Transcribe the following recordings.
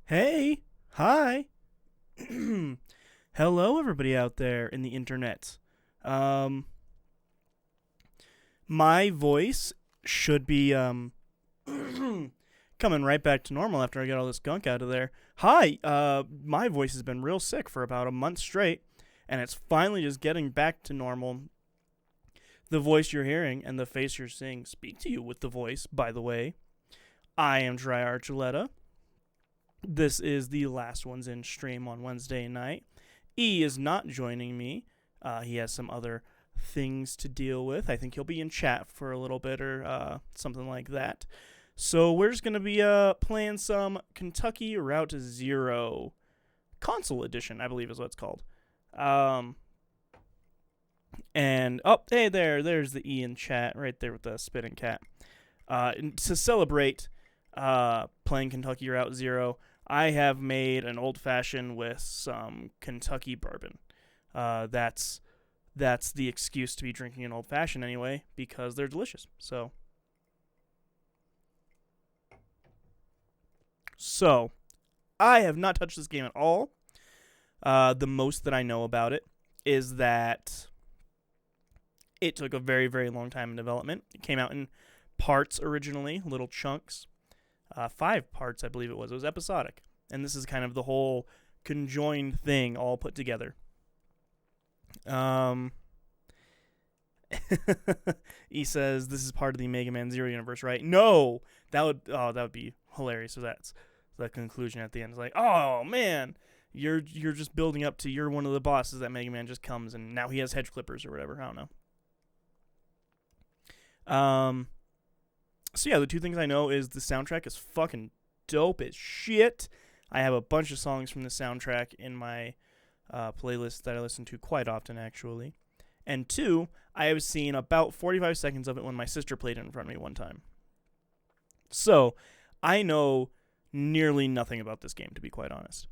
Hey, hi. Hello, everybody out there in the internet. Um, my voice should be coming right back to normal after I get all this gunk out of there. Hi, my voice has been real sick for about a month straight, and it's finally just getting back to normal. The voice you're hearing and the face you're seeing speak to you with the voice, by the way. I am Jeriah. This is the Last Ones in stream on Wednesday night. E is not joining me. He has some other things to deal with. I think he'll be in chat for a little bit or something like that. So we're just going to be playing some Kentucky Route Zero Console Edition, I believe is what it's called. And, oh, hey there's the E in chat right there with the spitting cat. To celebrate playing Kentucky Route Zero, I have made an old fashioned with some Kentucky bourbon. That's the excuse to be drinking an old fashioned anyway, because they're delicious. So I have not touched this game at all. The most that I know about it is that it took a very, very long time in development. It came out in parts originally, little chunks. 5 parts, I believe it was. It was episodic. And this is kind of the whole conjoined thing all put together. He says this is part of the Mega Man Zero universe, right? No, that would be hilarious. So that's the conclusion at the end. It's like, oh man, you're just building up to you're one of the bosses that Mega Man just comes and now he has hedge clippers or whatever. I don't know. So yeah, the 2 things I know is the soundtrack is fucking dope as shit. I have a bunch of songs from the soundtrack in my playlist that I listen to quite often, actually. And 2, I have seen about 45 seconds of it when my sister played it in front of me one time. So, I know nearly nothing about this game, to be quite honest.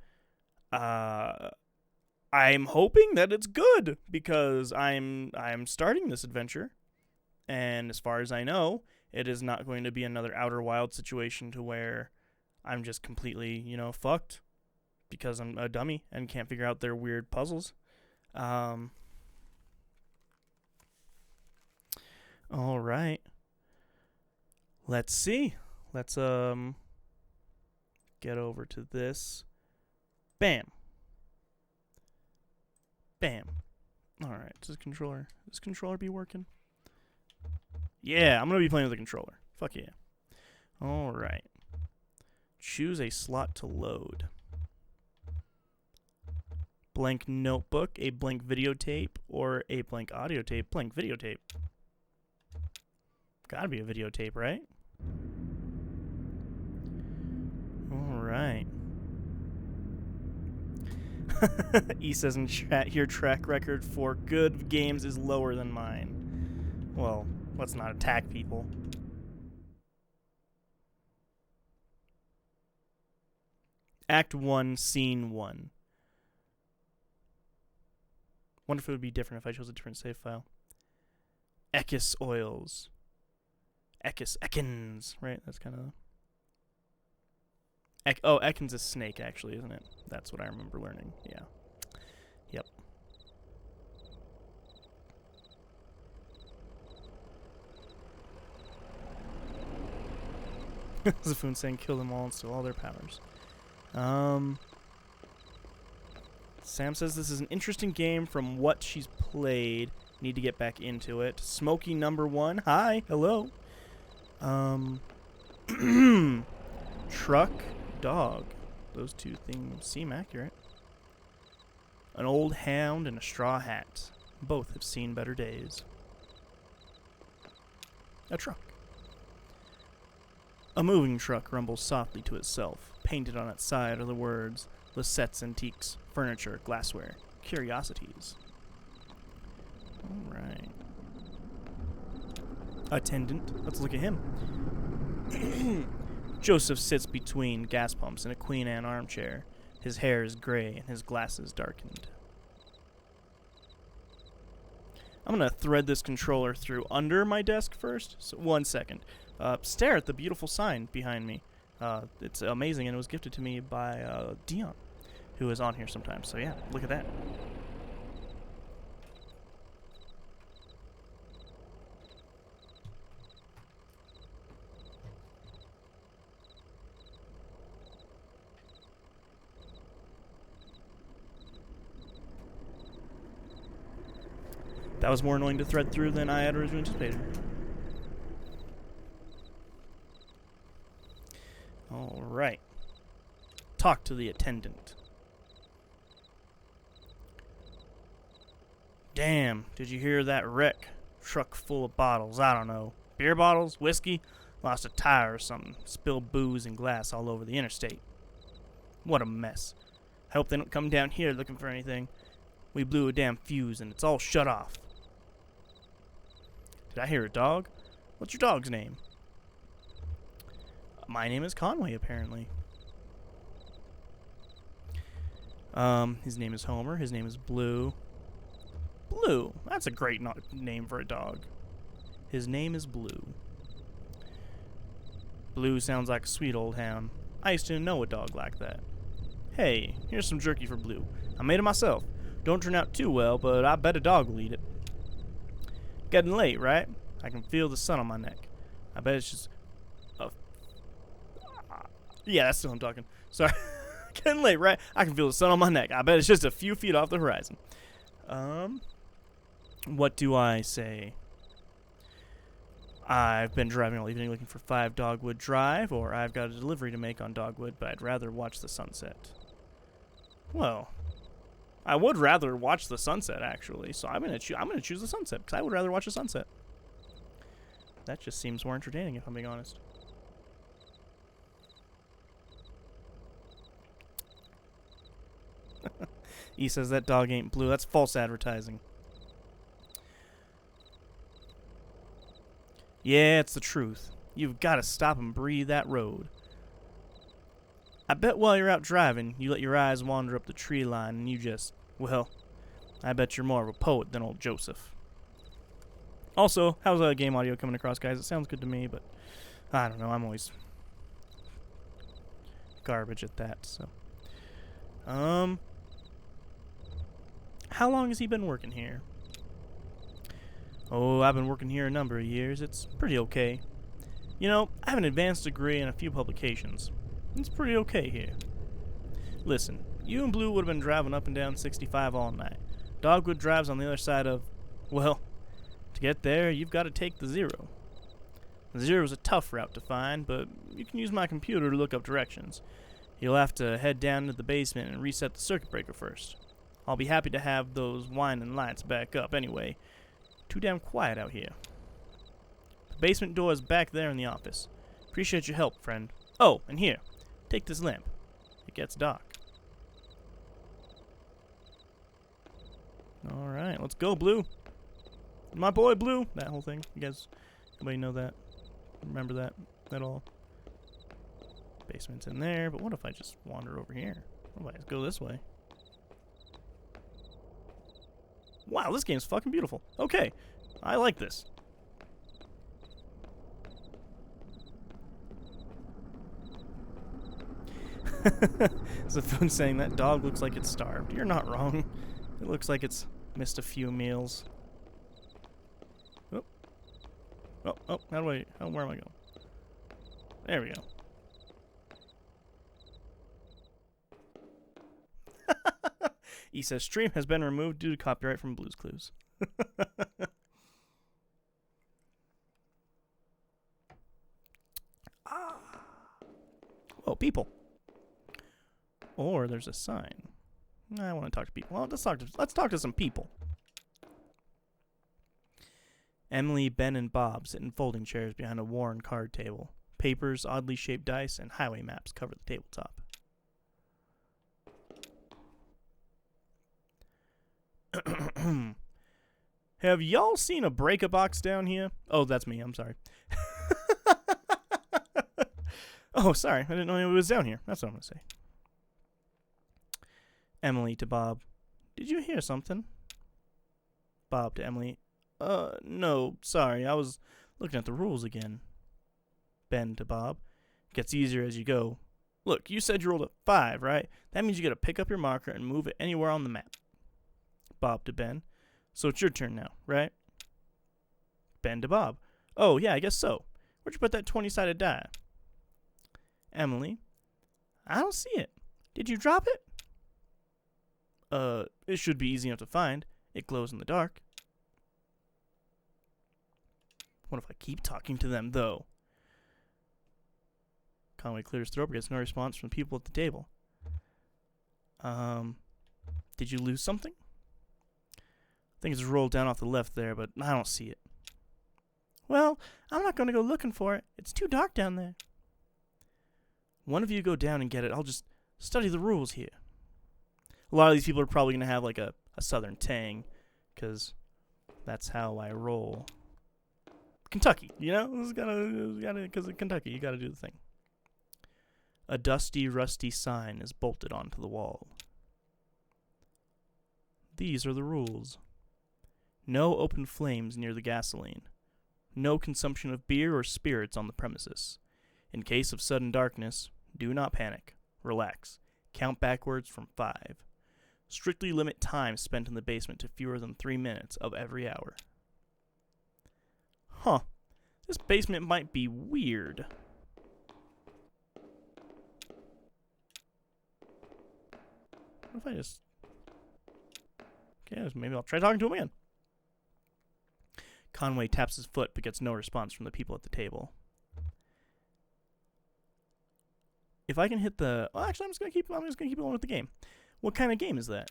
I'm hoping that it's good because I'm starting this adventure, and as far as I know, it is not going to be another Outer Wild situation to where I'm just completely, fucked because I'm a dummy and can't figure out their weird puzzles. All right. Let's see. Let's get over to this. Bam. Bam. All right. Does this controller be working? Yeah, I'm going to be playing with the controller. Fuck yeah. All right. Choose a slot to load. Blank notebook, a blank videotape, or a blank audio tape. Blank videotape. Gotta be a videotape, right? All right. E says in chat, your track record for good games is lower than mine. Well, let's not attack people. Act 1, Scene 1. Wonder if it would be different if I chose a different save file. Ekis oils. Ekins, right? That's kind of... Ekins is snake, actually, isn't it? That's what I remember learning. Yeah. Yep. Zafun saying kill them all and steal all their powers. Sam says this is an interesting game from what she's played. Need to get back into it. Smokey number 1. Hi. Hello. Truck, dog. Those two things seem accurate. An old hound and a straw hat. Both have seen better days. A truck. A moving truck rumbles softly to itself. Painted on its side are the words, Lisette's Antiques, Furniture, Glassware, Curiosities. Alright. Attendant. Let's look at him. Joseph sits between gas pumps in a Queen Anne armchair. His hair is gray and his glasses darkened. I'm going to thread this controller through under my desk first. So 1 second. Stare at the beautiful sign behind me. It's amazing, and it was gifted to me by Dion, who is on here sometimes. So yeah, look at that. That was more annoying to thread through than I had originally anticipated. Alright. Talk to the attendant. Damn, did you hear that wreck? Truck full of bottles, I don't know. Beer bottles? Whiskey? Lost a tire or something. Spilled booze and glass all over the interstate. What a mess. I hope they don't come down here looking for anything. We blew a damn fuse and it's all shut off. Did I hear a dog? What's your dog's name? My name is Conway, apparently. His name is Homer. His name is Blue. Blue. That's a great name for a dog. His name is Blue. Blue sounds like a sweet old hound. I used to know a dog like that. Hey, here's some jerky for Blue. I made it myself. Don't turn out too well, but I bet a dog will eat it. Getting late, right? I can feel the sun on my neck. I bet it's just... yeah, that's still I'm talking. Sorry. Getting late, right? I can feel the sun on my neck. I bet it's just a few feet off the horizon. What do I say? I've been driving all evening looking for 5 Dogwood Drive, or I've got a delivery to make on Dogwood, but I'd rather watch the sunset. Well, I would rather watch the sunset, actually, so I'm gonna choose the sunset, because I would rather watch the sunset. That just seems more entertaining, if I'm being honest. He says that dog ain't blue. That's false advertising. Yeah, it's the truth. You've got to stop and breathe that road. I bet while you're out driving, you let your eyes wander up the tree line and you just, well, I bet you're more of a poet than old Joseph. Also, how's game audio coming across, guys? It sounds good to me, but I don't know. I'm always garbage at that, so. How long has he been working here? Oh, I've been working here a number of years. It's pretty okay. You know, I have an advanced degree and a few publications. It's pretty okay here. Listen, you and Blue would have been driving up and down 65 all night. Dogwood drives on the other side of, well, to get there, you've got to take the Zero. The Zero is a tough route to find, but you can use my computer to look up directions. You'll have to head down to the basement and reset the circuit breaker first. I'll be happy to have those whining lights back up anyway. Too damn quiet out here. The basement door is back there in the office. Appreciate your help, friend. Oh, and here, take this lamp. It gets dark. Alright, let's go, Blue. My boy, Blue. That whole thing. You guys, anybody know that? Remember that at all? Basement's in there, but what if I just wander over here? What if I just go this way? Wow, this game's fucking beautiful. Okay, I like this. Zafun saying that dog looks like it's starved. You're not wrong. It looks like it's missed a few meals. Oh, where am I going? There we go. He says stream has been removed due to copyright from Blue's Clues. Oh, people. Or there's a sign. I want to talk to people. Well, let's talk to some people. Emily, Ben, and Bob sit in folding chairs behind a worn card table. Papers, oddly shaped dice, and highway maps cover the tabletop. Have y'all seen a breaker box down here? Oh, that's me. I'm sorry. Oh, sorry. I didn't know it was down here. That's what I'm going to say. Emily to Bob. Did you hear something? Bob to Emily. No, sorry. I was looking at the rules again. Ben to Bob. Gets easier as you go. Look, you said you rolled a 5, right? That means you gotta pick up your marker and move it anywhere on the map. Bob to Ben. So it's your turn now, right? Ben to Bob. Oh, yeah, I guess so. Where'd you put that 20-sided die? Emily. I don't see it. Did you drop it? It should be easy enough to find. It glows in the dark. What if I keep talking to them, though? Conway clears throat, but gets no response from the people at the table. Did you lose something? I think it's rolled down off the left there, but I don't see it. Well, I'm not going to go looking for it. It's too dark down there. One of you go down and get it. I'll just study the rules here. A lot of these people are probably going to have like a southern tang, because that's how I roll. Kentucky, you know? Because of Kentucky, you got to do the thing. A dusty, rusty sign is bolted onto the wall. These are the rules. No open flames near the gasoline. No consumption of beer or spirits on the premises. In case of sudden darkness, do not panic. Relax. Count backwards from 5. Strictly limit time spent in the basement to fewer than 3 minutes of every hour. Huh. This basement might be weird. What if I just... Okay, maybe I'll try talking to him again. Conway taps his foot but gets no response from the people at the table. If I can hit the... Well, actually, I'm just gonna keep going with the game. What kind of game is that?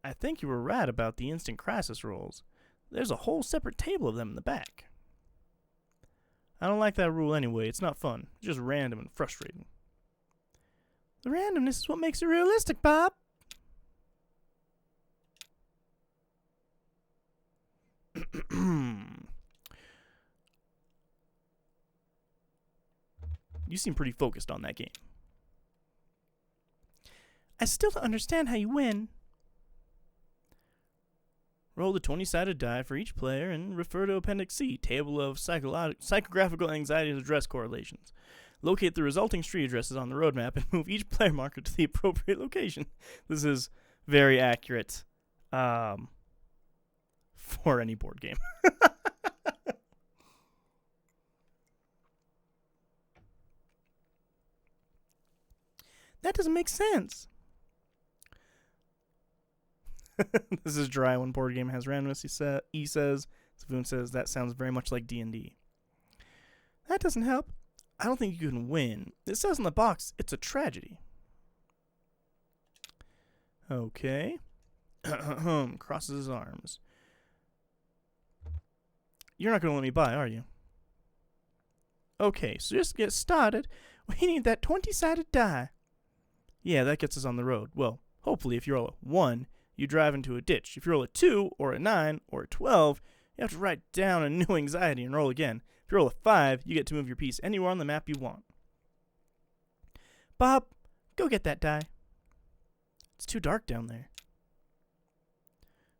I think you were right about the instant crisis rules. There's a whole separate table of them in the back. I don't like that rule anyway. It's not fun. It's just random and frustrating. The randomness is what makes it realistic, Bob. You seem pretty focused on that game. I still don't understand how you win. Roll the 20-sided die for each player and refer to Appendix C, Table of Psychographical Anxiety Address Correlations. Locate the resulting street addresses on the roadmap and move each player marker to the appropriate location. This is very accurate for any board game. That doesn't make sense. This is dry when board game has randomness, he says. Zavoon says, that sounds very much like D&D. That doesn't help. I don't think you can win. It says on the box, it's a tragedy. Okay. Crosses his arms. You're not going to let me buy, are you? Okay, so just to get started, we need that 20-sided die. Yeah, that gets us on the road. Well, hopefully if you roll a 1, you drive into a ditch. If you roll a 2 or a 9 or a 12, you have to write down a new anxiety and roll again. If you roll a 5, you get to move your piece anywhere on the map you want. Bob, go get that die. It's too dark down there.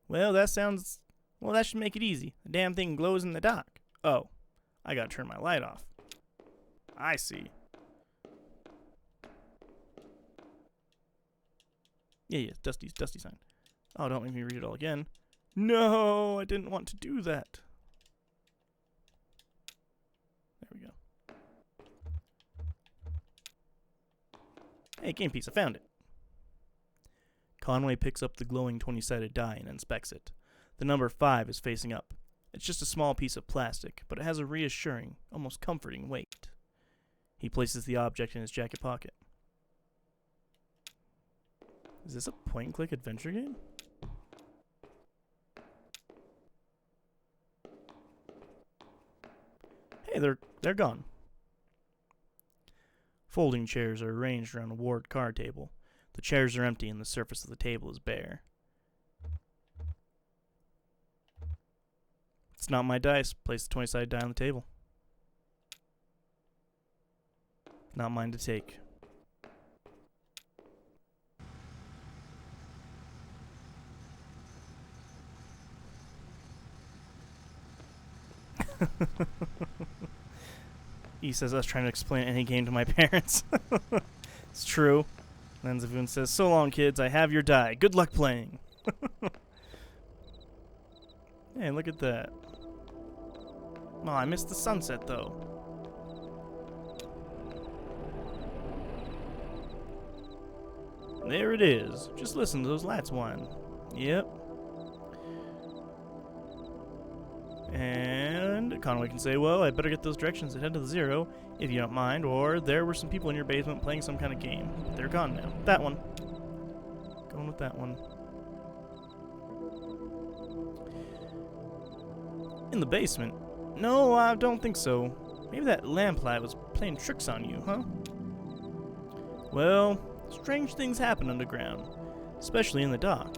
Well, that should make it easy. The damn thing glows in the dark. Oh, I gotta turn my light off. I see. Yeah, Dusty sign. Oh, don't make me read it all again. No, I didn't want to do that. There we go. Hey, game piece, I found it. Conway picks up the glowing 20-sided die and inspects it. The number 5 is facing up. It's just a small piece of plastic, but it has a reassuring, almost comforting weight. He places the object in his jacket pocket. Is this a point-and-click adventure game? Hey, they're gone. Folding chairs are arranged around a ward card table. The chairs are empty and the surface of the table is bare. It's not my dice. Place the 20-sided die on the table. Not mine to take. He says I was trying to explain any game to my parents. It's true. Then Zavoon says, so long, kids. I have your die. Good luck playing. Hey, look at that. Oh, I missed the sunset, though. There it is. Just listen to those lights whine. Yep. And Conway can say, well, I better get those directions and head to the 0, if you don't mind, or there were some people in your basement playing some kind of game. They're gone now. That one. Going with that one. In the basement? No, I don't think so. Maybe that lamplight was playing tricks on you, huh? Well, strange things happen underground, especially in the dock.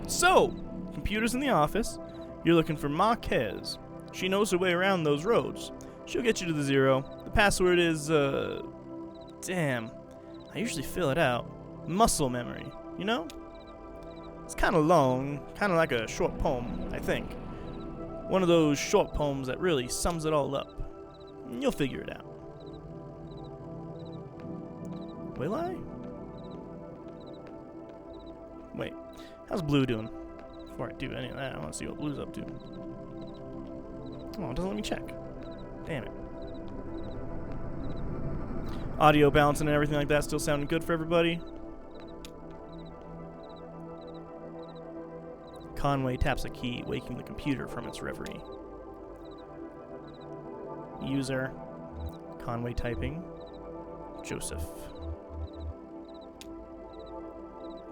So, computer's in the office. You're looking for Marquez. She knows her way around those roads. She'll get you to the 0. The password is, damn. I usually fill it out. Muscle memory, you know? It's kind of long, kind of like a short poem, I think. One of those short poems that really sums it all up. You'll figure it out. Will I? Wait, how's Blue doing? Before I do any of that, I want to see what Blue's up to. Oh, it doesn't let me check. Damn it. Audio balancing and everything like that still sounding good for everybody? Conway taps a key, waking the computer from its reverie. User. Conway typing. Joseph.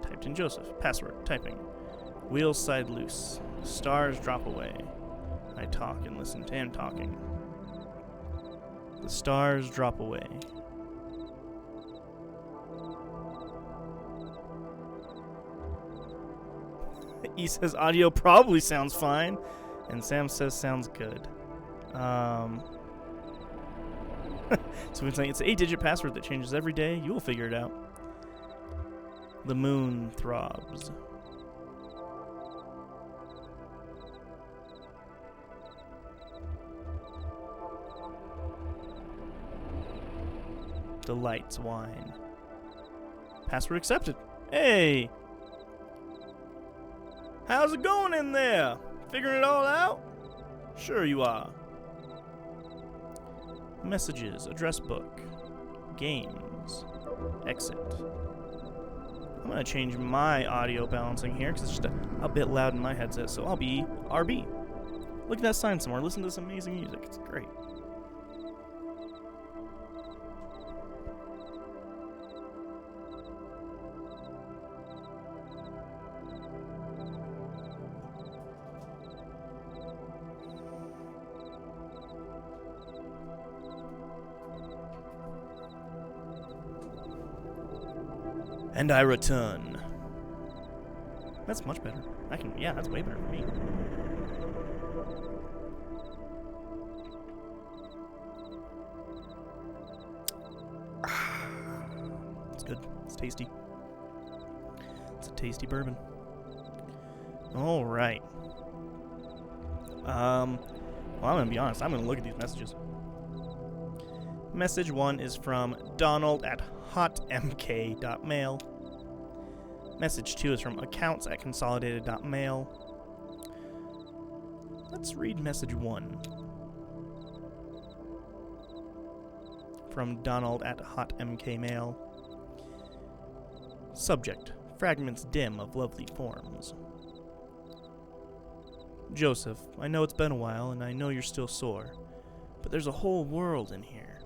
Typed in Joseph. Password. Typing. Wheels side loose. Stars drop away. I talk and listen to him talking. The stars drop away. He says audio probably sounds fine, and Sam says sounds good. So it's an 8-digit password that changes every day. You will figure it out. The moon throbs. The lights whine. Password accepted. Hey! How's it going in there? Figuring it all out? Sure you are. Messages, address book, games, exit. I'm going to change my audio balancing here because it's just a bit loud in my headset, so I'll be RB. Look at that sign somewhere. Listen to this amazing music. It's great. And I return. That's much better. Yeah, that's way better for me. It's good. It's tasty. It's a tasty bourbon. All right. Well, I'm gonna be honest. I'm gonna look at these messages. Message 1 is from Donald at hotmk.mail. Message 2 is from accounts at consolidated.mail. Let's read message 1. From Donald at hotmkmail. Subject, fragments dim of lovely forms. Joseph, I know it's been a while and I know you're still sore, but there's a whole world in here,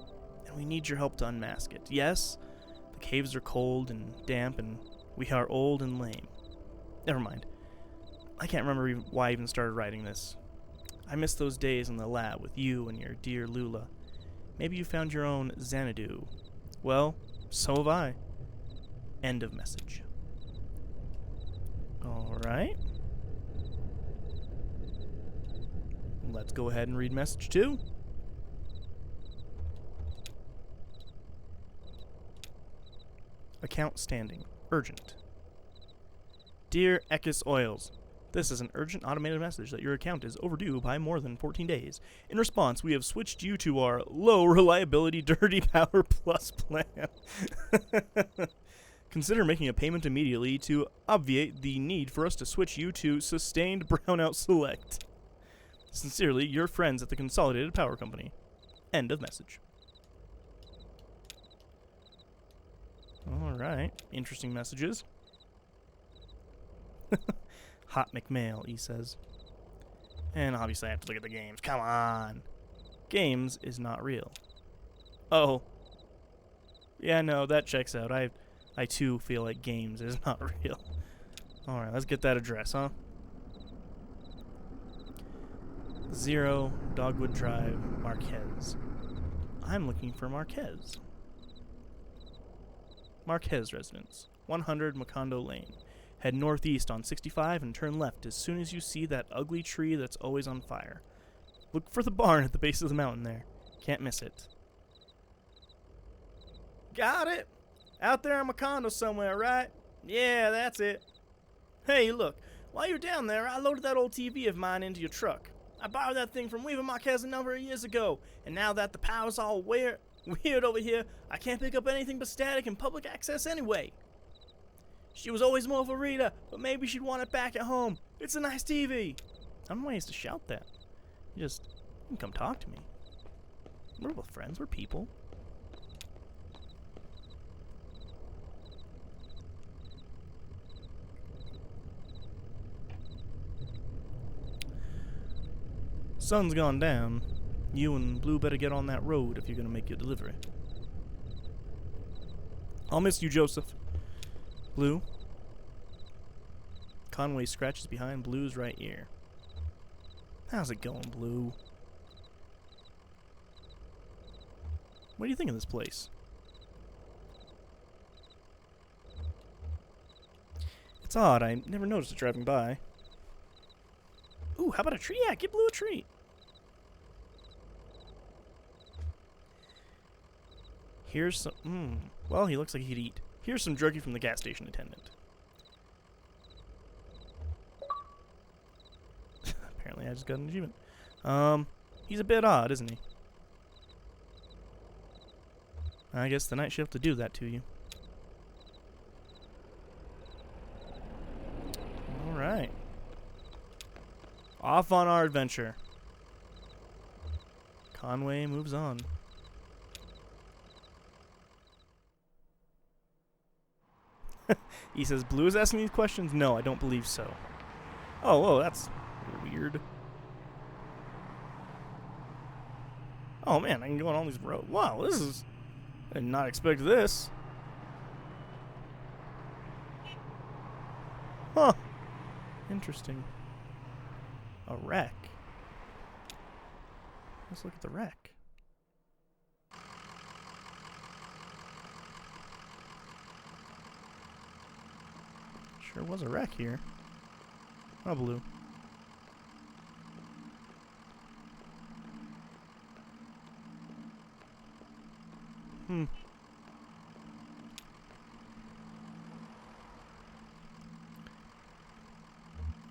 and we need your help to unmask it. Yes, the caves are cold and damp and we are old and lame. Never mind. I can't remember why I even started writing this. I miss those days in the lab with you and your dear Lula. Maybe you found your own Xanadu. Well, so have I. End of message. Alright. Let's go ahead and read message 2. Account standing. Urgent. Dear Ekis Oils, this is an urgent automated message that your account is overdue by more than 14 days. In response, we have switched you to our low reliability Dirty Power Plus plan. Consider making a payment immediately to obviate the need for us to switch you to Sustained Brownout Select. Sincerely, your friends at the Consolidated Power Company. End of message. Alright, interesting messages. Hot McMail, he says. And obviously I have to look at the games. Come on! Games is not real. Oh. Yeah, no, that checks out. I too feel like games is not real. Alright, let's get that address, huh? 0 Dogwood Drive, Marquez. I'm looking for Marquez. Marquez residence, 100 Macondo Lane. Head northeast on 65 and turn left as soon as you see that ugly tree that's always on fire. Look for the barn at the base of the mountain there. Can't miss it. Got it! Out there in Macondo somewhere, right? Yeah, that's it. Hey, look, while you're down there, I loaded that old TV of mine into your truck. I borrowed that thing from Weaver Marquez a number of years ago, and now that the power's all weird over here, I can't pick up anything but static and public access anyway. She was always more of a reader, but maybe she'd want it back at home. It's a nice TV. I don't know why he has to shout that. You can come talk to me. We're both friends. We're people. Sun's gone down. You and Blue better get on that road if you're gonna make your delivery. I'll miss you, Joseph. Blue. Conway scratches behind Blue's right ear. How's it going, Blue? What do you think of this place? It's odd. I never noticed it driving by. Ooh, how about a tree? Yeah, give Blue a treat. Here's some... well, he looks like he'd eat. Here's some jerky from the gas station attendant. Apparently I just got an achievement. He's a bit odd, isn't he? I guess the night shift to do that to you. Alright. Off on our adventure. Conway moves on. He says, Blue is asking these questions? No, I don't believe so. Oh, whoa, that's weird. Oh, man, I can go on all these roads. Wow, this is... I did not expect this. Huh. Interesting. A wreck. Let's look at the wreck. Sure was a wreck here. Oh, Blue.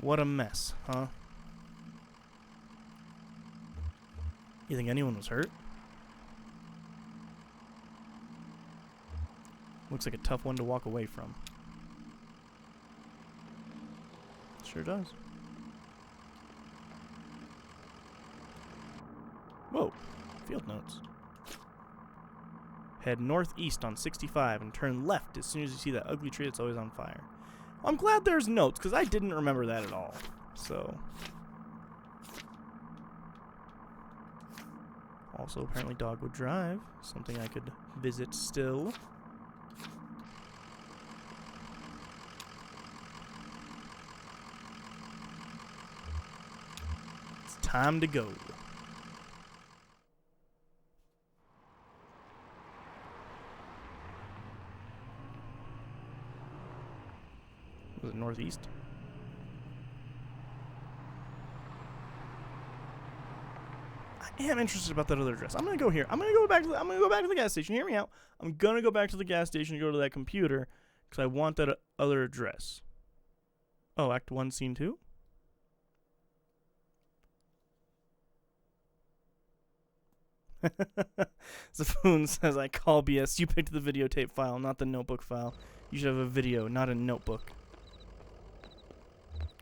What a mess, huh? You think anyone was hurt? Looks like a tough one to walk away from. Sure does. Whoa. Field notes. Head northeast on 65 and turn left as soon as you see that ugly tree that's always on fire. I'm glad there's notes, because I didn't remember that at all. So. Also, apparently Dogwood Drive. Something I could visit still. It's time to go. Was it northeast? I am interested about that other address. I'm gonna go here. I'm gonna go back to the gas station. Hear me out. I'm gonna go back to the gas station and go to that computer because I want that other address. Oh, Act 1, Scene 2? Zafoon says, I call BS. You picked the videotape file, not the notebook file. You should have a video, not a notebook.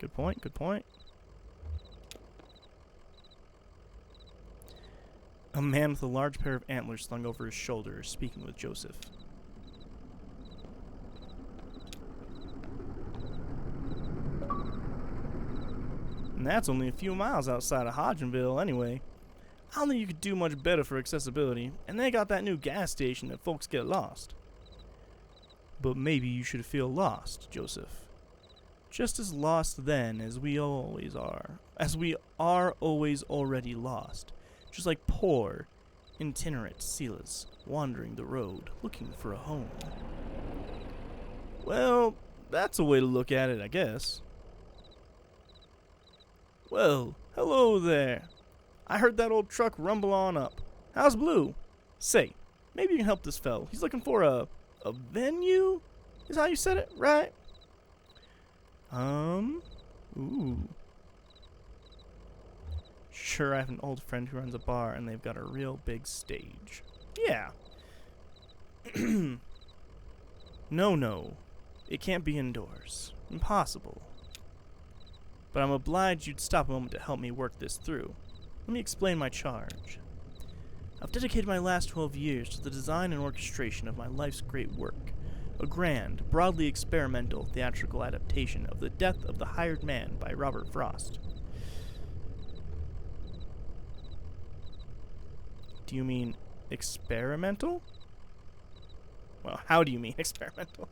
Good point, good point. A man with a large pair of antlers slung over his shoulder is speaking with Joseph. And that's only a few miles outside of Hodgenville anyway. I don't think you could do much better for accessibility, and they got that new gas station that folks get lost. But maybe you should feel lost, Joseph. Just as lost then as we always are. As we are always already lost. Just like poor, itinerant sealers wandering the road, looking for a home. Well, that's a way to look at it, I guess. Well, hello there. I heard that old truck rumble on up. How's Blue? Say, maybe you can help this fella. He's looking for a venue? Is how you said it, right? Ooh. Sure, I have an old friend who runs a bar, and they've got a real big stage. Yeah. No. It can't be indoors. Impossible. But I'm obliged you'd stop a moment to help me work this through. Let me explain my charge. I've dedicated my last 12 years to the design and orchestration of my life's great work. A grand, broadly experimental theatrical adaptation of The Death of the Hired Man by Robert Frost. Do you mean experimental? Well, how do you mean experimental?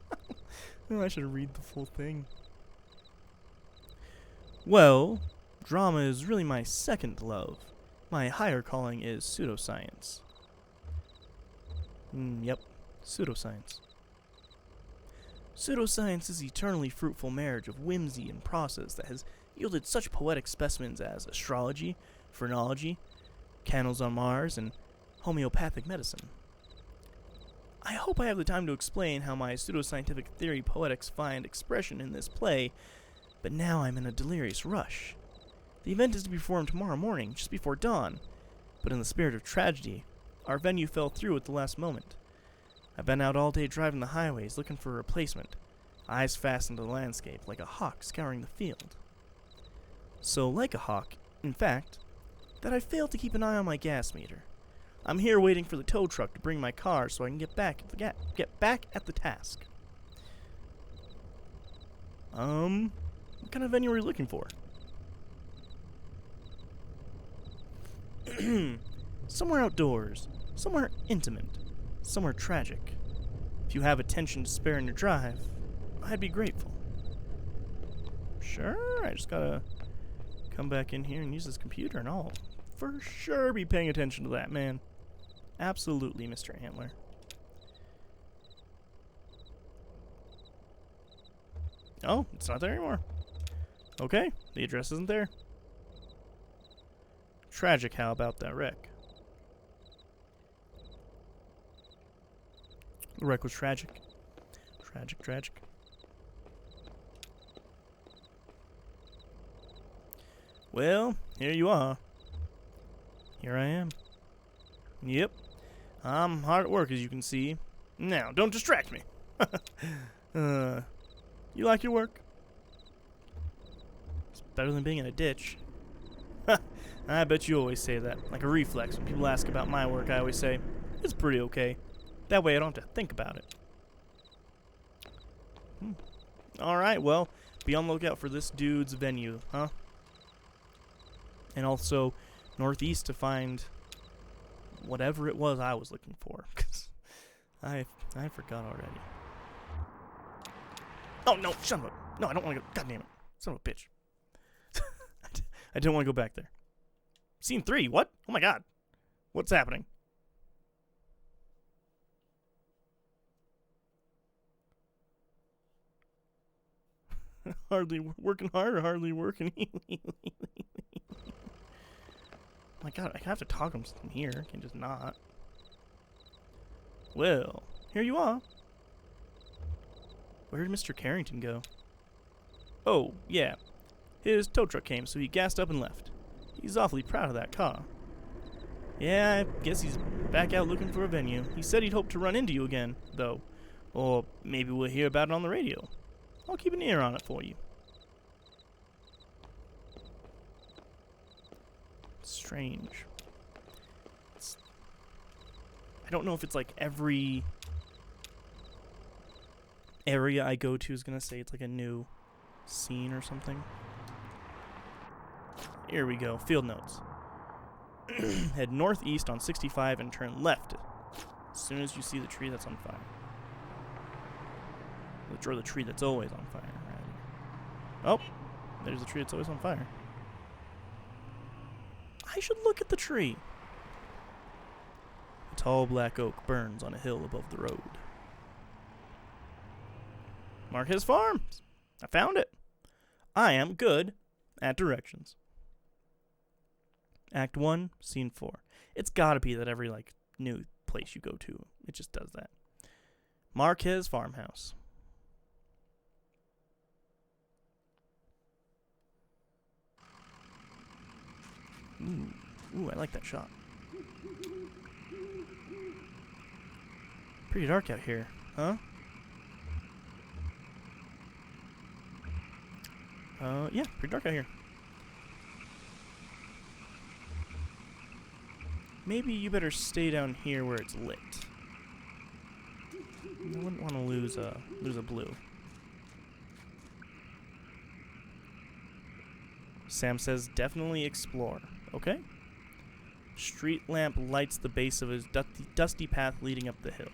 I should read the full thing. Well, drama is really my second love. My higher calling is pseudoscience. Yep, pseudoscience. Pseudoscience is the eternally fruitful marriage of whimsy and process that has yielded such poetic specimens as astrology, phrenology, candles on Mars, and homeopathic medicine. I hope I have the time to explain how my pseudoscientific theory poetics find expression in this play, but now I'm in a delirious rush. The event is to be performed tomorrow morning, just before dawn, but in the spirit of tragedy, our venue fell through at the last moment. I've been out all day driving the highways looking for a replacement, eyes fastened to the landscape like a hawk scouring the field. So like a hawk, in fact, that I failed to keep an eye on my gas meter. I'm here waiting for the tow truck to bring my car so I can get back at the task. What kind of venue are you looking for? Somewhere outdoors, somewhere intimate, somewhere tragic. If you have attention to spare in your drive, I'd be grateful. Sure, I just gotta come back in here and use this computer and I'll for sure be paying attention to that, man. Absolutely, Mr. Antler. Oh, it's not there anymore. Okay, the address isn't there. Tragic how about that wreck. The wreck was tragic. Tragic. Well, here you are. Here I am. Yep. I'm hard at work, as you can see. Now, don't distract me. You like your work? It's better than being in a ditch. I bet you always say that. Like a reflex. When people ask about my work, I always say, it's pretty okay. That way I don't have to think about it. Alright, well, be on the lookout for this dude's venue, huh? And also, northeast to find whatever it was I was looking for. Because I forgot already. Oh, no, son of a... No, I don't want to go... God damn it. Son of a bitch. I didn't want to go back there. Scene 3, what? Oh my god. What's happening? Hardly working hard or hardly working. Oh my god, I have to talk him from here. I can just not. Well, here you are. Where did Mr. Carrington go? Oh, yeah. His tow truck came, so he gassed up and left. He's awfully proud of that car. Yeah, I guess he's back out looking for a venue. He said he'd hope to run into you again, though. Or maybe we'll hear about it on the radio. I'll keep an ear on it for you. Strange. I don't know if it's like every area I go to is going to say it's like a new scene or something. Here we go. Field notes. Head northeast on 65 and turn left as soon as you see the tree that's on fire. Or the tree that's always on fire. Right? Oh, there's the tree that's always on fire. I should look at the tree. A tall black oak burns on a hill above the road. Marquez Farms. I found it. I am good at directions. Act 1, Scene 4. It's gotta be that every, like, new place you go to, it just does that. Marquez Farmhouse. Ooh, I like that shot. Pretty dark out here, huh? Yeah, pretty dark out here. Maybe you better stay down here where it's lit. I wouldn't want to lose a blue. Sam says definitely explore. Okay. Street lamp lights the base of his dusty path leading up the hill.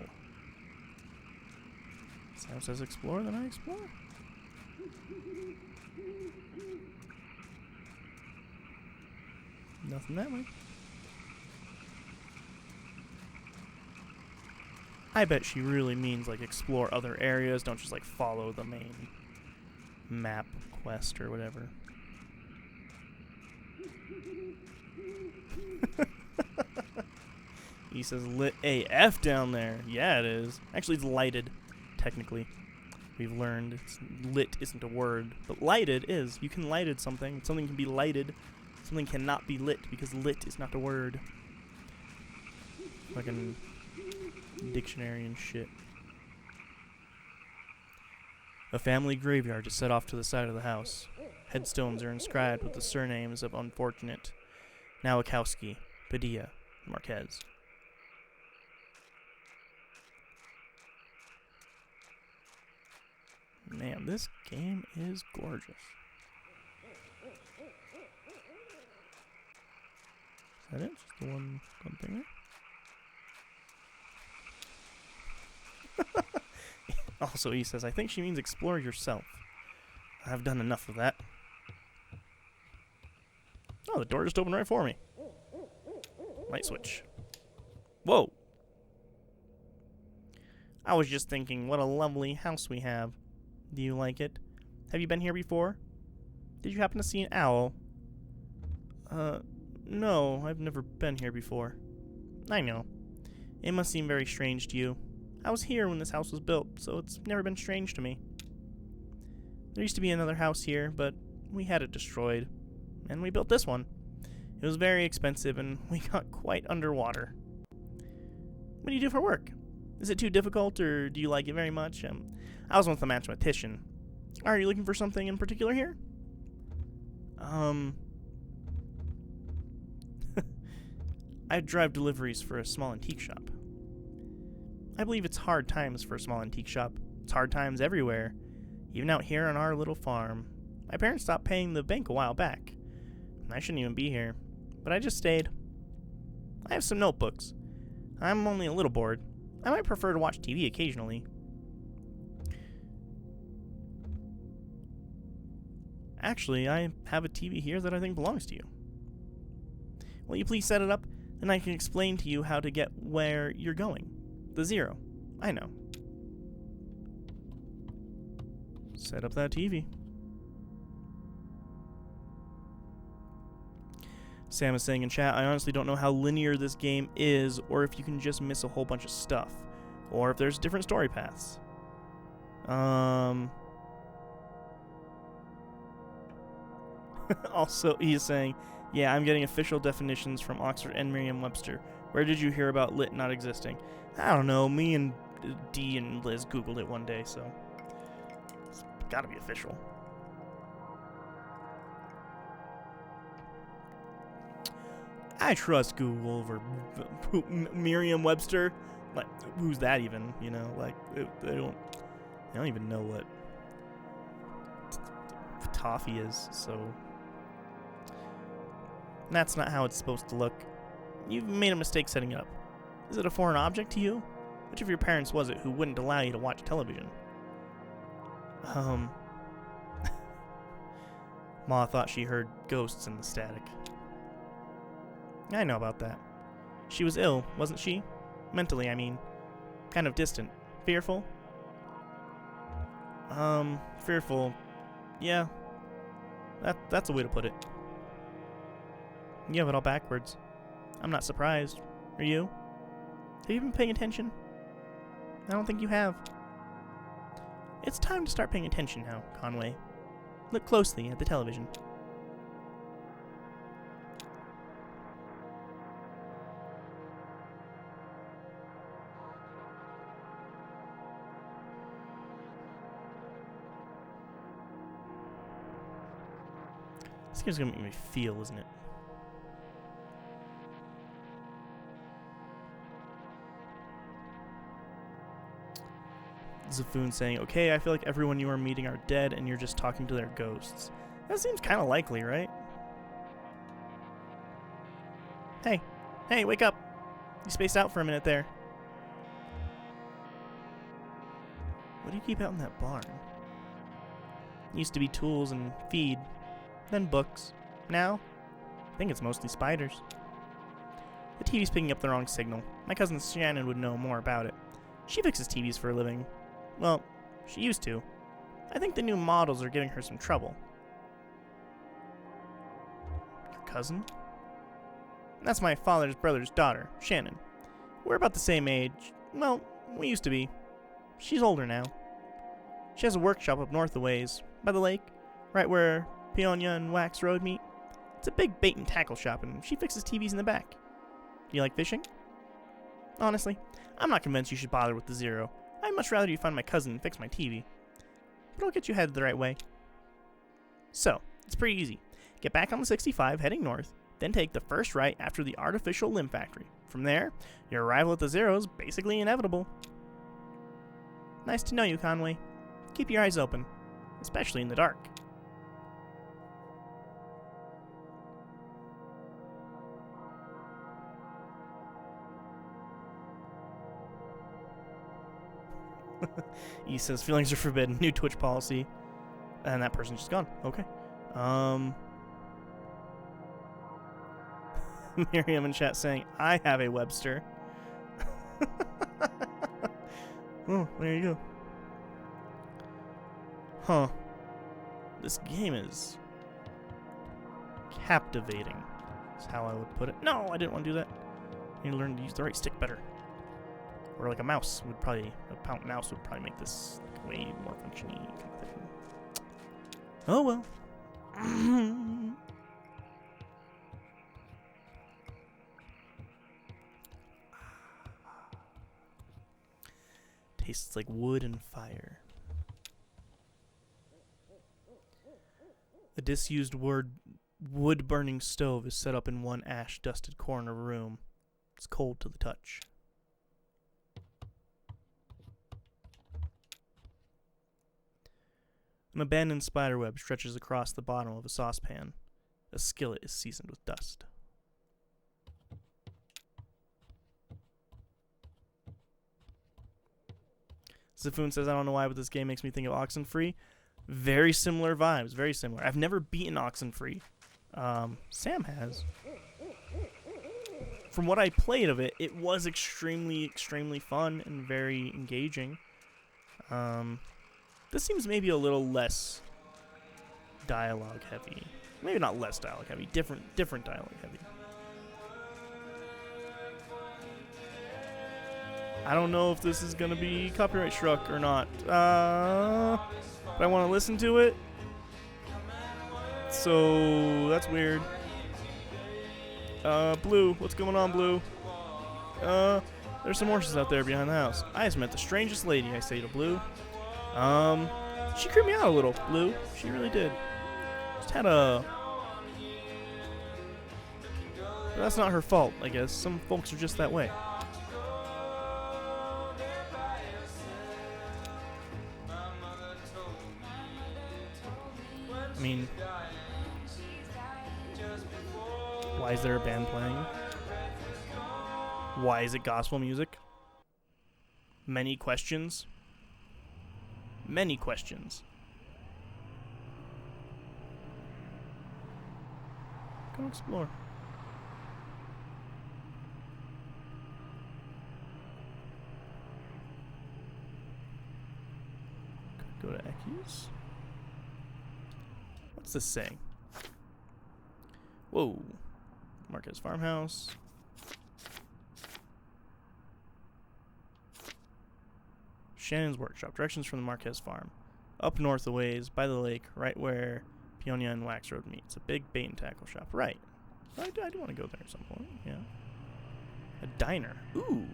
Sam says explore, then I explore. Nothing that way. I bet she really means like explore other areas, don't just like follow the main map quest or whatever. He says lit AF down there. Yeah, it is. Actually, it's lighted, technically. We've learned lit isn't a word, but lighted is. You can lighted something. Something can be lighted. Something cannot be lit because lit is not a word. Fucking dictionary and shit. A family graveyard is set off to the side of the house. Headstones are inscribed with the surnames of unfortunate Nowakowski, Padilla, Marquez. Man, this game is gorgeous. Is that it? Just the one thing there? Also, he says, I think she means explore yourself. I've done enough of that. Oh, the door just opened right for me. Light switch. Whoa. I was just thinking, what a lovely house we have. Do you like it? Have you been here before? Did you happen to see an owl? No, I've never been here before. I know. It must seem very strange to you. I was here when this house was built, so it's never been strange to me. There used to be another house here, but we had it destroyed. And we built this one. It was very expensive, and we got quite underwater. What do you do for work? Is it too difficult, or do you like it very much? I was once a mathematician. Are you looking for something in particular here? I drive deliveries for a small antique shop. I believe it's hard times for a small antique shop. It's hard times everywhere, even out here on our little farm. My parents stopped paying the bank a while back. I shouldn't even be here, but I just stayed. I have some notebooks. I'm only a little bored. I might prefer to watch TV occasionally. Actually, I have a TV here that I think belongs to you. Will you please set it up, and I can explain to you how to get where you're going. The 0. I know. Set up that TV. Sam is saying in chat, I honestly don't know how linear this game is, or if you can just miss a whole bunch of stuff, or if there's different story paths. Also, he is saying, yeah, I'm getting official definitions from Oxford and Merriam-Webster. Where did you hear about lit not existing? I don't know. Me and Dee and Liz Googled it one day, so it's gotta be official. I trust Google over Merriam-Webster. Like, who's that even? You know, like they don't even know what toffee is. So that's not how it's supposed to look. You've made a mistake setting it up. Is it a foreign object to you? Which of your parents was it who wouldn't allow you to watch television? Ma thought she heard ghosts in the static. I know about that. She was ill, wasn't she? Mentally, I mean. Kind of distant. Fearful? Fearful. Yeah. That's a way to put it. You have it all backwards. I'm not surprised. Are you? Have you been paying attention? I don't think you have. It's time to start paying attention now, Conway. Look closely at the television. This game's gonna make me feel, isn't it? Zafoon saying, okay, I feel like everyone you are meeting are dead and you're just talking to their ghosts. That seems kind of likely, right? Hey, wake up. You spaced out for a minute there. What do you keep out in that barn? Used to be tools and feed, then books. Now, I think it's mostly spiders. The TV's picking up the wrong signal. My cousin Shannon would know more about it. She fixes TVs for a living. Well, she used to. I think the new models are giving her some trouble. Your cousin? That's my father's brother's daughter, Shannon. We're about the same age. Well, we used to be. She's older now. She has a workshop up north a ways, by the lake, right where Peonia and Wax Road meet. It's a big bait and tackle shop, and she fixes TVs in the back. Do you like fishing? Honestly, I'm not convinced you should bother with the Zero. I'd much rather you find my cousin and fix my TV. But I'll get you headed the right way. So, it's pretty easy. Get back on the 65 heading north, then take the first right after the artificial limb factory. From there, your arrival at the Zero is basically inevitable. Nice to know you, Conway. Keep your eyes open, especially in the dark. He says feelings are forbidden. New Twitch policy. And that person's just gone. Okay. Miriam in chat saying, I have a Webster. Oh, there you go. Huh. This game is captivating, is how I would put it. No, I didn't want to do that. I need to learn to use the right stick better. Or like a mouse would probably, a pound mouse would probably make this like way more functiony kind of thing. Oh well. Tastes like wood and fire. A disused wood-burning stove is set up in one ash-dusted corner of a room. It's cold to the touch. An abandoned spiderweb stretches across the bottom of a saucepan. A skillet is seasoned with dust. Sifoon says, I don't know why, but this game makes me think of Oxenfree. Very similar vibes, very similar. I've never beaten Oxenfree. Sam has. From what I played of it, it was extremely, extremely fun and very engaging. This seems maybe a little less dialogue heavy. Maybe not less dialogue heavy, different dialogue heavy. I don't know if this is gonna be copyright struck or not. But I want to listen to it. So that's weird. Blue, what's going on, Blue? There's some horses out there behind the house. I just met the strangest lady, I say to Blue. She creeped me out a little, Blue. She really did. Just had a... But that's not her fault, I guess. Some folks are just that way. I mean... Why is there a band playing? Why is it gospel music? Many questions. Many questions. Go explore. Could go to Ecky's. What's this say? Whoa. Marquez Farmhouse. Shannon's Workshop. Directions from the Marquez Farm. Up north a ways, by the lake, right where Peonia and Wax Road meet. It's a big bait and tackle shop. Right. I do want to go there at some point. Yeah. A diner. Ooh.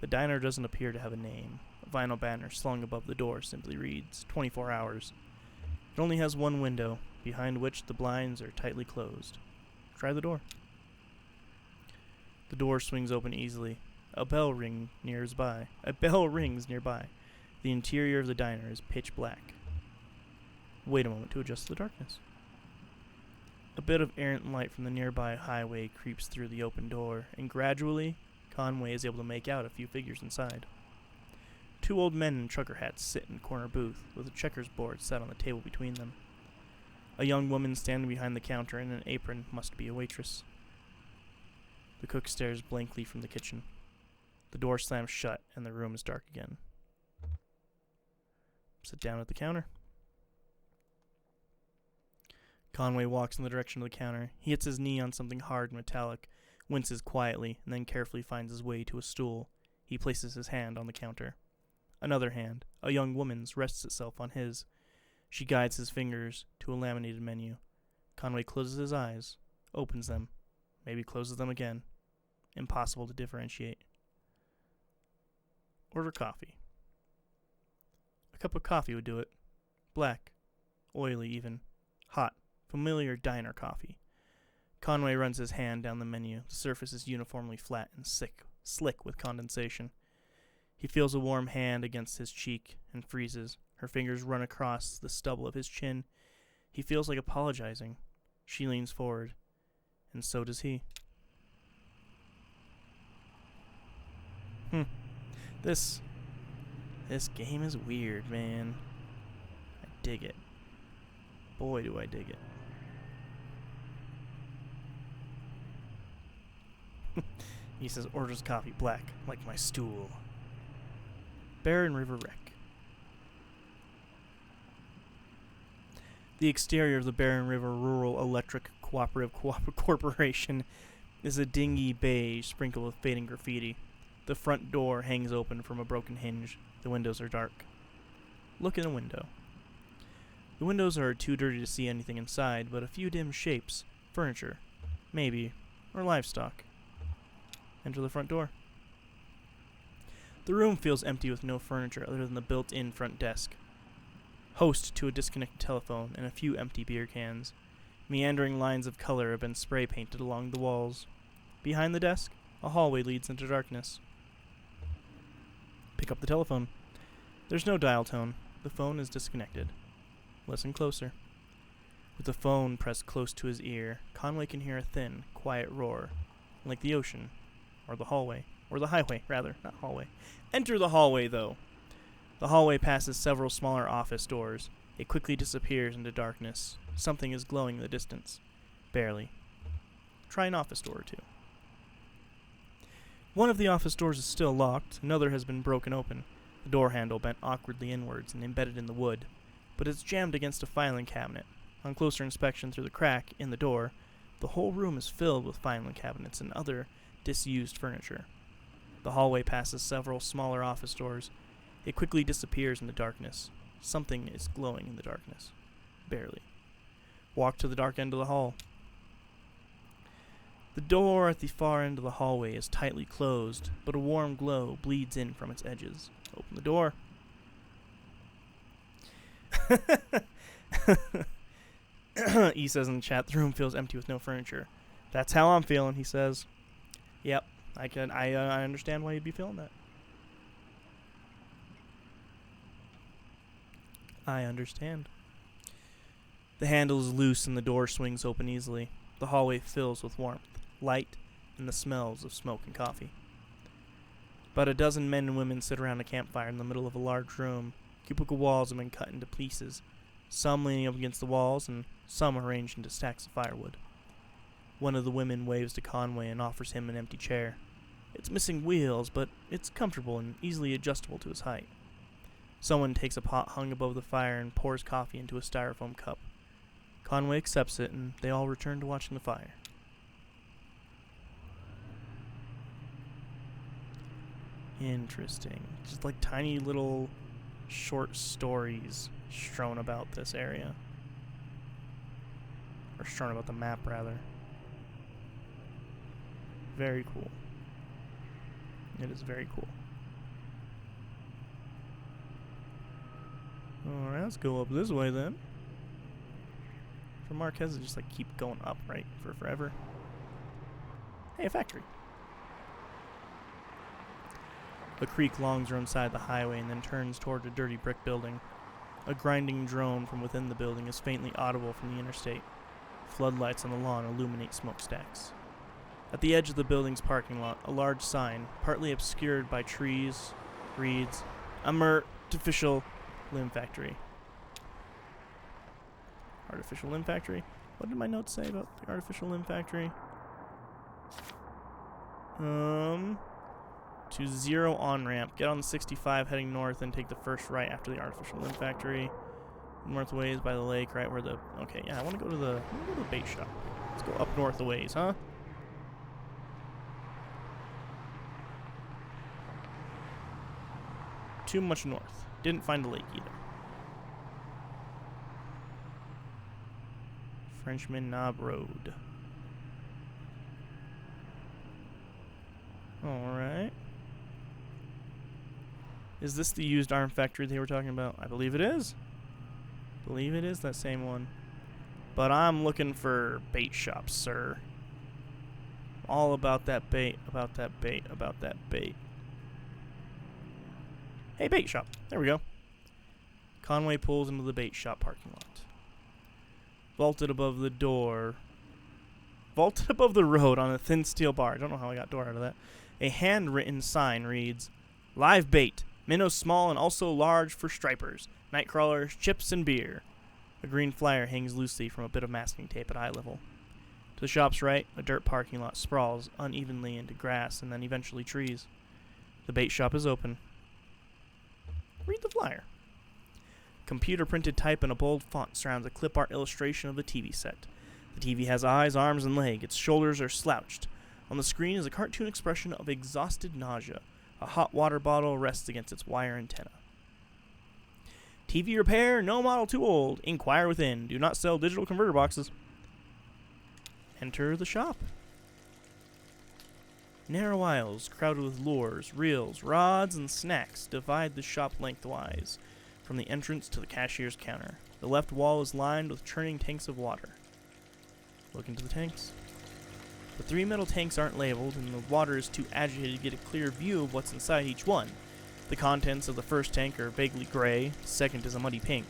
The diner doesn't appear to have a name. A vinyl banner slung above the door simply reads 24 hours. It only has one window, behind which the blinds are tightly closed. Try the door. The door swings open easily. A bell rings nearby. The interior of the diner is pitch black. Wait a moment to adjust the darkness. A bit of errant light from the nearby highway creeps through the open door, and gradually, Conway is able to make out a few figures inside. Two old men in trucker hats sit in a corner booth, with a checkers board set on the table between them. A young woman standing behind the counter in an apron must be a waitress. The cook stares blankly from the kitchen. The door slams shut, and the room is dark again. Sit down at the counter. Conway walks in the direction of the counter. He hits his knee on something hard and metallic, winces quietly, and then carefully finds his way to a stool. He places his hand on the counter. Another hand, a young woman's, rests itself on his. She guides his fingers to a laminated menu. Conway closes his eyes, opens them, maybe closes them again. Impossible to differentiate. Order coffee. A cup of coffee would do it. Black. Oily even. Hot. Familiar diner coffee. Conway runs his hand down the menu. The surface is uniformly flat and slick with condensation. He feels a warm hand against his cheek and freezes. Her fingers run across the stubble of his chin. He feels like apologizing. She leans forward, and so does he. This game is weird, man. I dig it. Boy, do I dig it. He says, orders coffee black, like my stool. Barren River Wreck. The exterior of the Barren River Rural Electric Cooperative Corporation is a dingy beige sprinkled with fading graffiti. The front door hangs open from a broken hinge. The windows are dark. Look in a window. The windows are too dirty to see anything inside, but a few dim shapes, furniture, maybe, or livestock. Enter the front door. The room feels empty with no furniture other than the built-in front desk. Host to a disconnected telephone and a few empty beer cans. Meandering lines of color have been spray painted along the walls. Behind the desk, a hallway leads into darkness. Pick up the telephone. There's no dial tone. The phone is disconnected. Listen closer. With the phone pressed close to his ear, Conway can hear a thin, quiet roar, like the ocean, or the hallway, or the highway, rather, not hallway. Enter the hallway, though. The hallway passes several smaller office doors. It quickly disappears into darkness. Something is glowing in the distance. Barely. Try an office door or two. One of the office doors is still locked. Another has been broken open. The door handle bent awkwardly inwards and embedded in the wood, but it's jammed against a filing cabinet. On closer inspection through the crack in the door, the whole room is filled with filing cabinets and other disused furniture. The hallway passes several smaller office doors. It quickly disappears in the darkness. Something is glowing in the darkness. Barely. Walk to the dark end of the hall. The door at the far end of the hallway is tightly closed, but a warm glow bleeds in from its edges. Open the door. E says in the chat, the room feels empty with no furniture. That's how I'm feeling, he says. Yep, I understand why you'd be feeling that. I understand. The handle is loose and the door swings open easily. The hallway fills with warmth, light, and the smells of smoke and coffee. About a dozen men and women sit around a campfire in the middle of a large room. Cubicle walls have been cut into pieces, some leaning up against the walls and some arranged into stacks of firewood. One of the women waves to Conway and offers him an empty chair. It's missing wheels, but it's comfortable and easily adjustable to his height. Someone takes a pot hung above the fire and pours coffee into a styrofoam cup. Conway accepts it, and they all return to watching the fire. Interesting. Just like tiny little short stories strewn about this area. Or strewn about the map, rather. Very cool. It is very cool. Alright, let's go up this way then. For Marquez to just like keep going up, right? For forever. Hey, a factory. The creek longs alongside the highway and then turns toward a dirty brick building. A grinding drone from within the building is faintly audible from the interstate. Floodlights on the lawn illuminate smokestacks. At the edge of the building's parking lot, a large sign, partly obscured by trees, reads, Artificial Limb Factory. Artificial Limb Factory? What did my notes say about the Artificial Limb Factory? To 0 on-ramp. Get on the 65 heading north and take the first right after the Artificial Limb Factory. North ways by the lake, right where the... Okay, yeah, I want to go to the bait shop. Let's go up north a ways, huh? too much north. Didn't find a lake either. Frenchman Knob Road. Alright. Is this the used arm factory they were talking about? I believe it is. Believe it is that same one. But I'm looking for bait shops, sir. All about that bait, about that bait, about that bait. Hey, bait shop. There we go. Conway pulls into the bait shop parking lot. Vaulted above the door. Vaulted above the road on a thin steel bar. I don't know how I got door out of that. A handwritten sign reads, "Live bait. Minnows small and also large for stripers. Night crawlers, chips, and beer." A green flyer hangs loosely from a bit of masking tape at eye level. To the shop's right, a dirt parking lot sprawls unevenly into grass and then eventually trees. The bait shop is open. Read the flyer. Computer-printed type in a bold font surrounds a clip art illustration of the TV set. The TV has eyes, arms, and legs. Its shoulders are slouched. On the screen is a cartoon expression of exhausted nausea. A hot water bottle rests against its wire antenna. TV repair, no model too old. Inquire within. Do not sell digital converter boxes. Enter the shop. Narrow aisles crowded with lures, reels, rods, and snacks divide the shop lengthwise, from the entrance to the cashier's counter. The left wall is lined with churning tanks of water. Look into the tanks. The 3 metal tanks aren't labeled, and the water is too agitated to get a clear view of what's inside each one. The contents of the first tank are vaguely gray, the second is a muddy pink.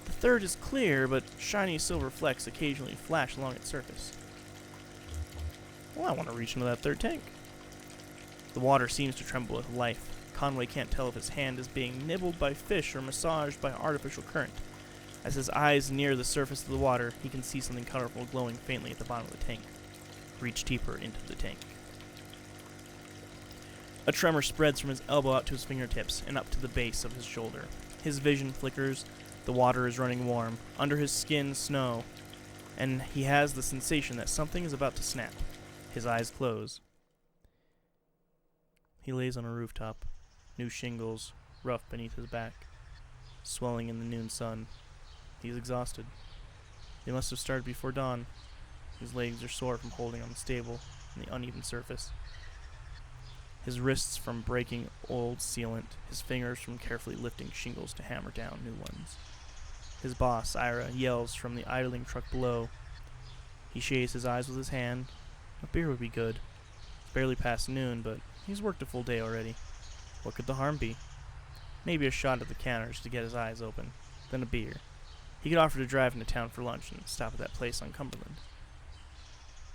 The third is clear, but shiny silver flecks occasionally flash along its surface. Well, I want to reach into that third tank. The water seems to tremble with life. Conway can't tell if his hand is being nibbled by fish or massaged by artificial current. As his eyes near the surface of the water, he can see something colorful glowing faintly at the bottom of the tank. Reach deeper into the tank. A tremor spreads from his elbow out to his fingertips and up to the base of his shoulder. His vision flickers. The water is running warm. Under his skin, snow. And he has the sensation that something is about to snap. His eyes close. He lays on a rooftop. New shingles, rough beneath his back, swelling in the noon sun. He's exhausted. They must have started before dawn. His legs are sore from holding on the stable and the uneven surface. His wrists from breaking old sealant, his fingers from carefully lifting shingles to hammer down new ones. His boss, Ira, yells from the idling truck below. He shades his eyes with his hand. A beer would be good. It's barely past noon, but he's worked a full day already. What could the harm be? Maybe a shot at the counters to get his eyes open, then a beer. He could offer to drive into town for lunch and stop at that place on Cumberland.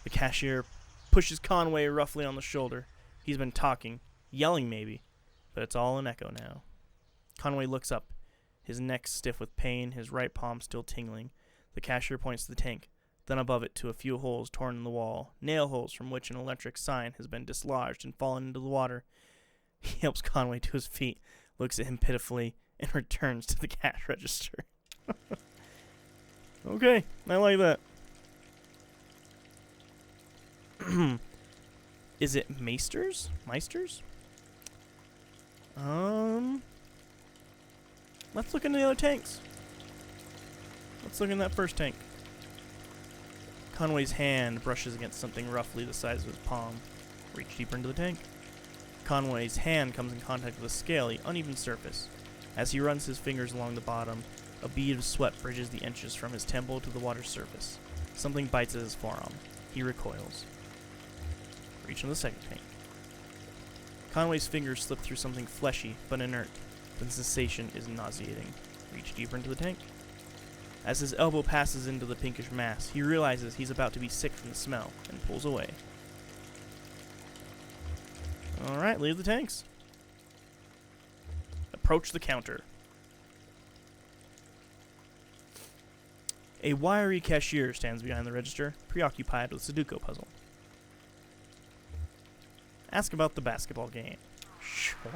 The cashier pushes Conway roughly on the shoulder. He's been talking, yelling maybe, but it's all an echo now. Conway looks up, his neck stiff with pain, his right palm still tingling. The cashier points to the tank, then above it to a few holes torn in the wall, nail holes from which an electric sign has been dislodged and fallen into the water. He helps Conway to his feet, looks at him pitifully, and returns to the cash register. Okay, I like that. Is it Meisters? Let's look into the other tanks. Let's look in that first tank. Conway's hand brushes against something roughly the size of his palm. Reach deeper into the tank. Conway's hand comes in contact with a scaly, uneven surface. As he runs his fingers along the bottom, a bead of sweat bridges the inches from his temple to the water's surface. Something bites at his forearm. He recoils. Reach into the second tank. Conway's fingers slip through something fleshy but inert. The sensation is nauseating. Reach deeper into the tank. As his elbow passes into the pinkish mass, he realizes he's about to be sick from the smell and pulls away. Alright, leave the tanks. Approach the counter. A wiry cashier stands behind the register, preoccupied with a Sudoku puzzle. Ask about the basketball game. Sure.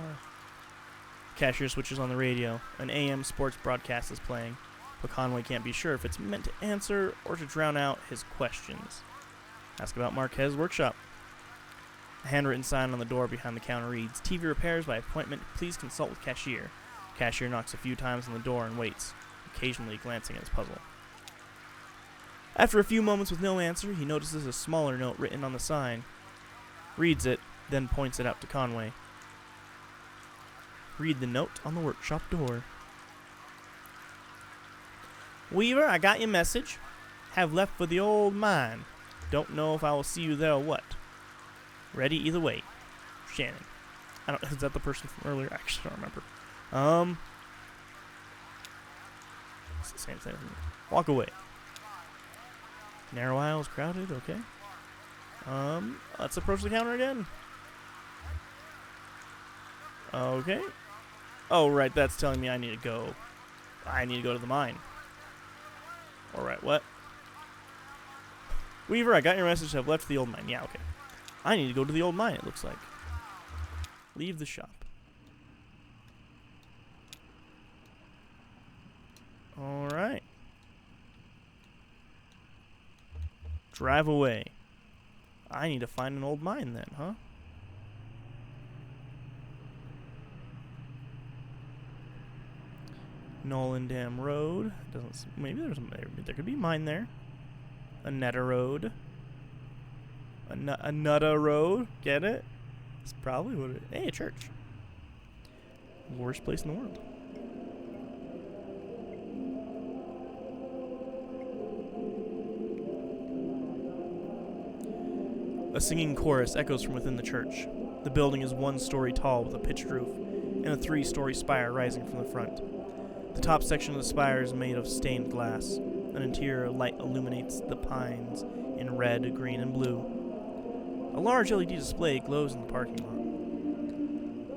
Cashier switches on the radio. An AM sports broadcast is playing, but Conway can't be sure if it's meant to answer or to drown out his questions. Ask about Marquez Workshop. A handwritten sign on the door behind the counter reads, TV repairs by appointment, please consult with cashier. Cashier knocks a few times on the door and waits, occasionally glancing at his puzzle. After a few moments with no answer, he notices a smaller note written on the sign, reads it, then points it out to Conway. Read the note on the workshop door. Weaver, I got your message. Have left for the old mine. Don't know if I will see you there or what. Ready either way. Shannon. Is that the person from earlier? I actually don't remember. It's the same thing. Walk away. Narrow aisles crowded, okay. Let's approach the counter again. Okay. Oh, right, that's telling me I need to go to the mine. Alright, what? Weaver, I got your message. Have left the old mine. Yeah, okay. I need to go to the old mine, it looks like. Leave the shop. Alright. Drive away. I need to find an old mine then, huh? Nolan Dam Road. Doesn't. Maybe there could be mine there. A Netta Road. A Nutta Road. Get it? That's probably what it. Hey, a church. Worst place in the world. A singing chorus echoes from within the church. The building is 1 story tall with a pitched roof and a 3-story spire rising from the front. The top section of the spire is made of stained glass. An interior light illuminates the pines in red, green, and blue. A large LED display glows in the parking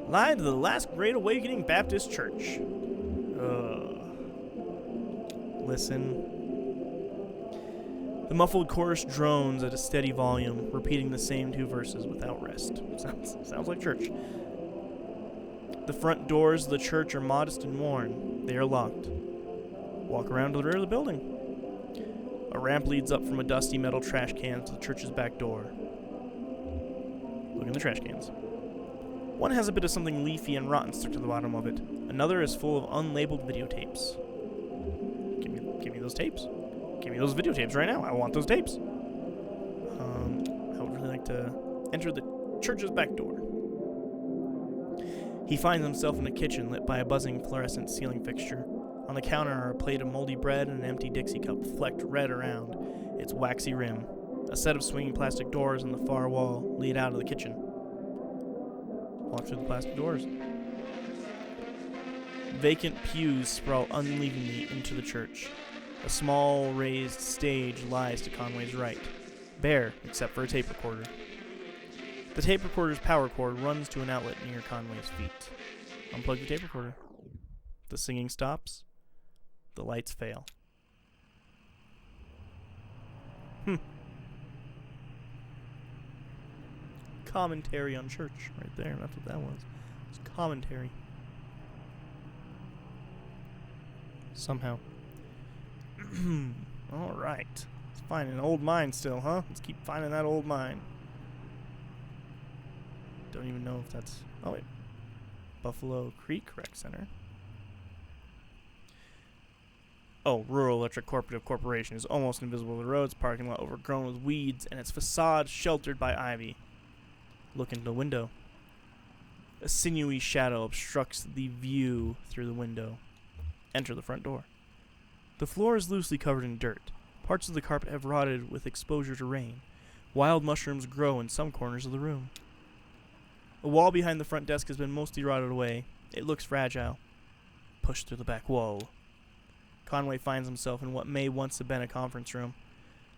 lot. Live to the Last Great Awakening Baptist Church. Listen. The muffled chorus drones at a steady volume, repeating the same 2 verses without rest. Sounds like church. The front doors of the church are modest and worn. They are locked. Walk around to the rear of the building. A ramp leads up from a dusty metal trash can to the church's back door. Look in the trash cans. One has a bit of something leafy and rotten stuck to the bottom of it. Another is full of unlabeled videotapes. Give me those tapes. Give me those videotapes right now. I want those tapes. I would really like to enter the church's back door. He finds himself in a kitchen lit by a buzzing fluorescent ceiling fixture. On the counter are a plate of moldy bread and an empty Dixie cup flecked red around its waxy rim. A set of swinging plastic doors on the far wall lead out of the kitchen. Walk through the plastic doors. Vacant pews sprawl unevenly into the church. A small raised stage lies to Conway's right, bare except for a tape recorder. The tape recorder's power cord runs to an outlet near Conway's feet. Unplug the tape recorder. The singing stops. The lights fail. Commentary on church right there. That's what that was. It's commentary. Somehow. Alright. Let's find an old mine still, huh? Let's keep finding that old mine. Don't even know if that's... Oh, wait. Buffalo Creek Rec Center. Oh, Rural Electric Cooperative Corporation is almost invisible to the roads, parking lot overgrown with weeds, and its facade sheltered by ivy. Look into the window. A sinewy shadow obstructs the view through the window. Enter the front door. The floor is loosely covered in dirt. Parts of the carpet have rotted with exposure to rain. Wild mushrooms grow in some corners of the room. A wall behind the front desk has been mostly rotted away. It looks fragile. Pushed through the back wall. Conway finds himself in what may once have been a conference room.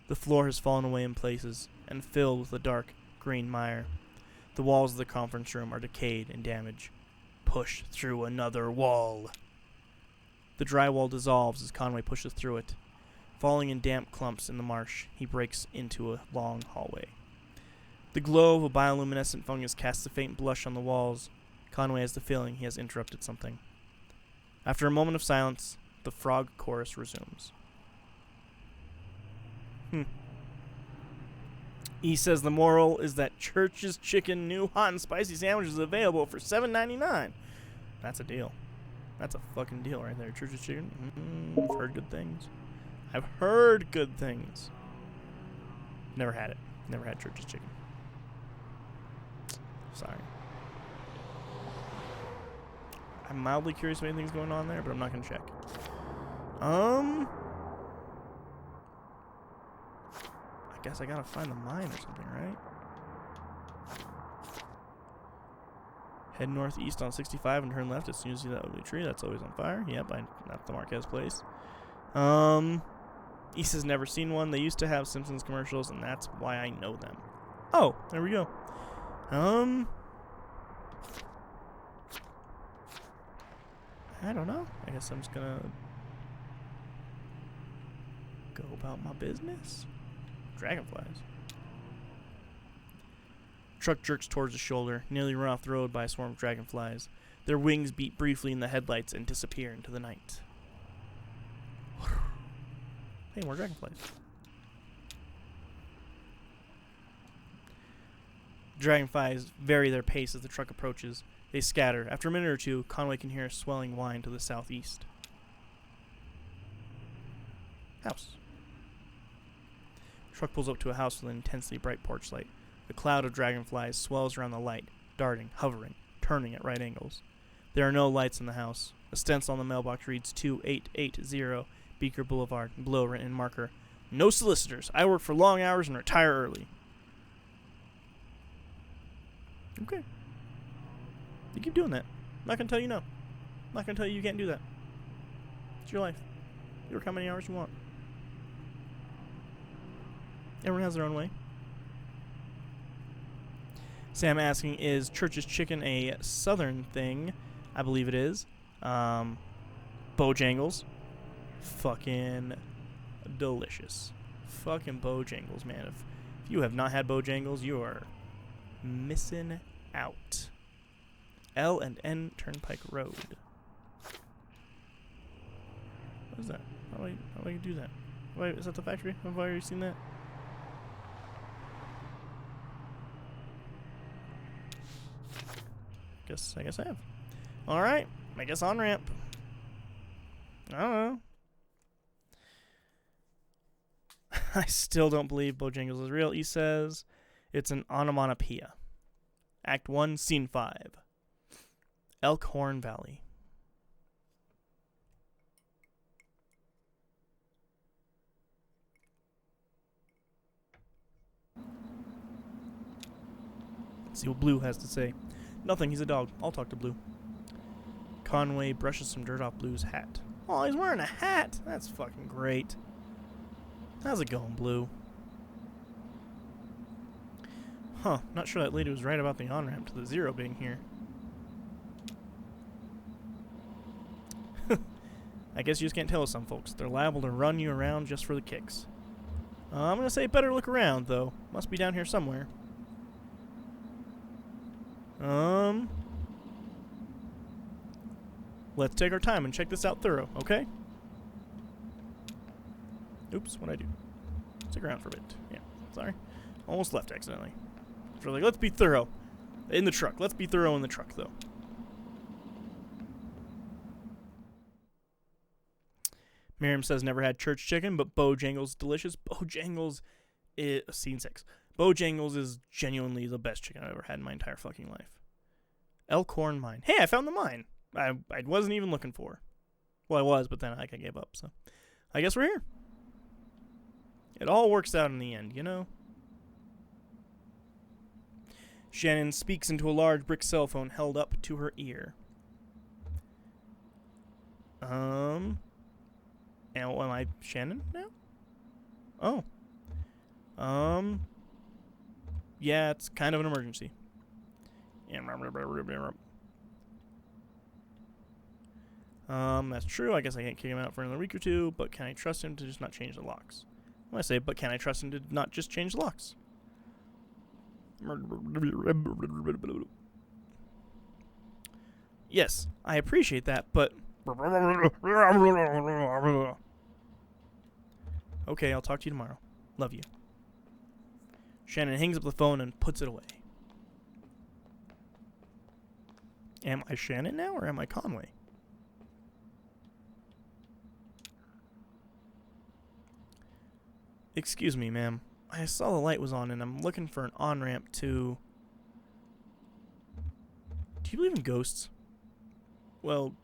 The floor has fallen away in places and filled with a dark green mire. The walls of the conference room are decayed and damaged. Push through another wall. The drywall dissolves as Conway pushes through it. Falling in damp clumps in the marsh, he breaks into a long hallway. The glow of a bioluminescent fungus casts a faint blush on the walls. Conway has the feeling he has interrupted something. After a moment of silence, the frog chorus resumes. He says the moral is that Church's Chicken new hot and spicy sandwich is available for $7.99. That's a deal. That's a fucking deal right there. Church's Chicken. I've heard good things. I've heard good things. Never had it. Never had Church's Chicken. Sorry. I'm mildly curious if anything's going on there, but I'm not gonna check. I guess I gotta find the mine or something, right? Head northeast on 65 and turn left as soon as you see that ugly tree. That's always on fire. Yep, that's the Marquez place. East has never seen one. They used to have Simpsons commercials, and that's why I know them. Oh, there we go. I don't know. I guess I'm just gonna go about my business. Dragonflies. Truck jerks towards the shoulder, nearly run off the road by a swarm of dragonflies. Their wings beat briefly in the headlights and disappear into the night. Hey, more dragonflies. Dragonflies vary their pace as the truck approaches. They scatter. After a minute or two, Conway can hear a swelling whine to the southeast. House. Truck pulls up to a house with an intensely bright porch light. The cloud of dragonflies swells around the light, darting, hovering, turning at right angles. There are no lights in the house. A stencil on the mailbox reads 2880 Beaker Boulevard, below written in marker. No solicitors. I work for long hours and retire early. Okay. You keep doing that. I'm not going to tell you no. I'm not going to tell you can't do that. It's your life. You work how many hours you want. Everyone has their own way. Sam asking, is Church's Chicken a southern thing? I believe it is. Bojangles. Fucking delicious. Fucking Bojangles, man. If you have not had Bojangles, you are missing out. L&N Turnpike Road. What is that? How do I do that? Wait, is that the factory? Have I already seen that? I guess I have. Alright. I guess on ramp. I don't know. I still don't believe Bojangles is real. He says it's an onomatopoeia. Act 1, Scene 5. Elkhorn Valley. Let's see what Blue has to say. Nothing, he's a dog. I'll talk to Blue. Conway brushes some dirt off Blue's hat. Oh, he's wearing a hat? That's fucking great. How's it going, Blue? Huh, not sure that lady was right about the on-ramp to the zero being here. I guess you just can't tell with some folks. They're liable to run you around just for the kicks. I'm gonna say better look around, though. Must be down here somewhere. Let's take our time and check this out thorough, okay? Oops, what'd I do? Stick around for a bit. Yeah, sorry. Almost left accidentally. So like, let's be thorough. In the truck. Let's be thorough in the truck, though. Miriam says never had church chicken, but Bojangles delicious. Bojangles is scene 6. Bojangles is genuinely the best chicken I've ever had in my entire fucking life. Elkhorn Mine. Hey, I found the mine. I wasn't even looking for. Well, I was, but then I gave up. So, I guess we're here. It all works out in the end, you know. Shannon speaks into a large brick cell phone held up to her ear. And am I Shannon now? Oh. Yeah, it's kind of an emergency. That's true. I guess I can't kick him out for another week or two, but can I trust him to just not change the locks? When I say, but can I trust him to not just change the locks? Yes, I appreciate that, but... Okay, I'll talk to you tomorrow. Love you. Shannon hangs up the phone and puts it away. Am I Shannon now, or am I Conway? Excuse me, ma'am. I saw the light was on and I'm looking for an on-ramp to... Do you believe in ghosts? Well,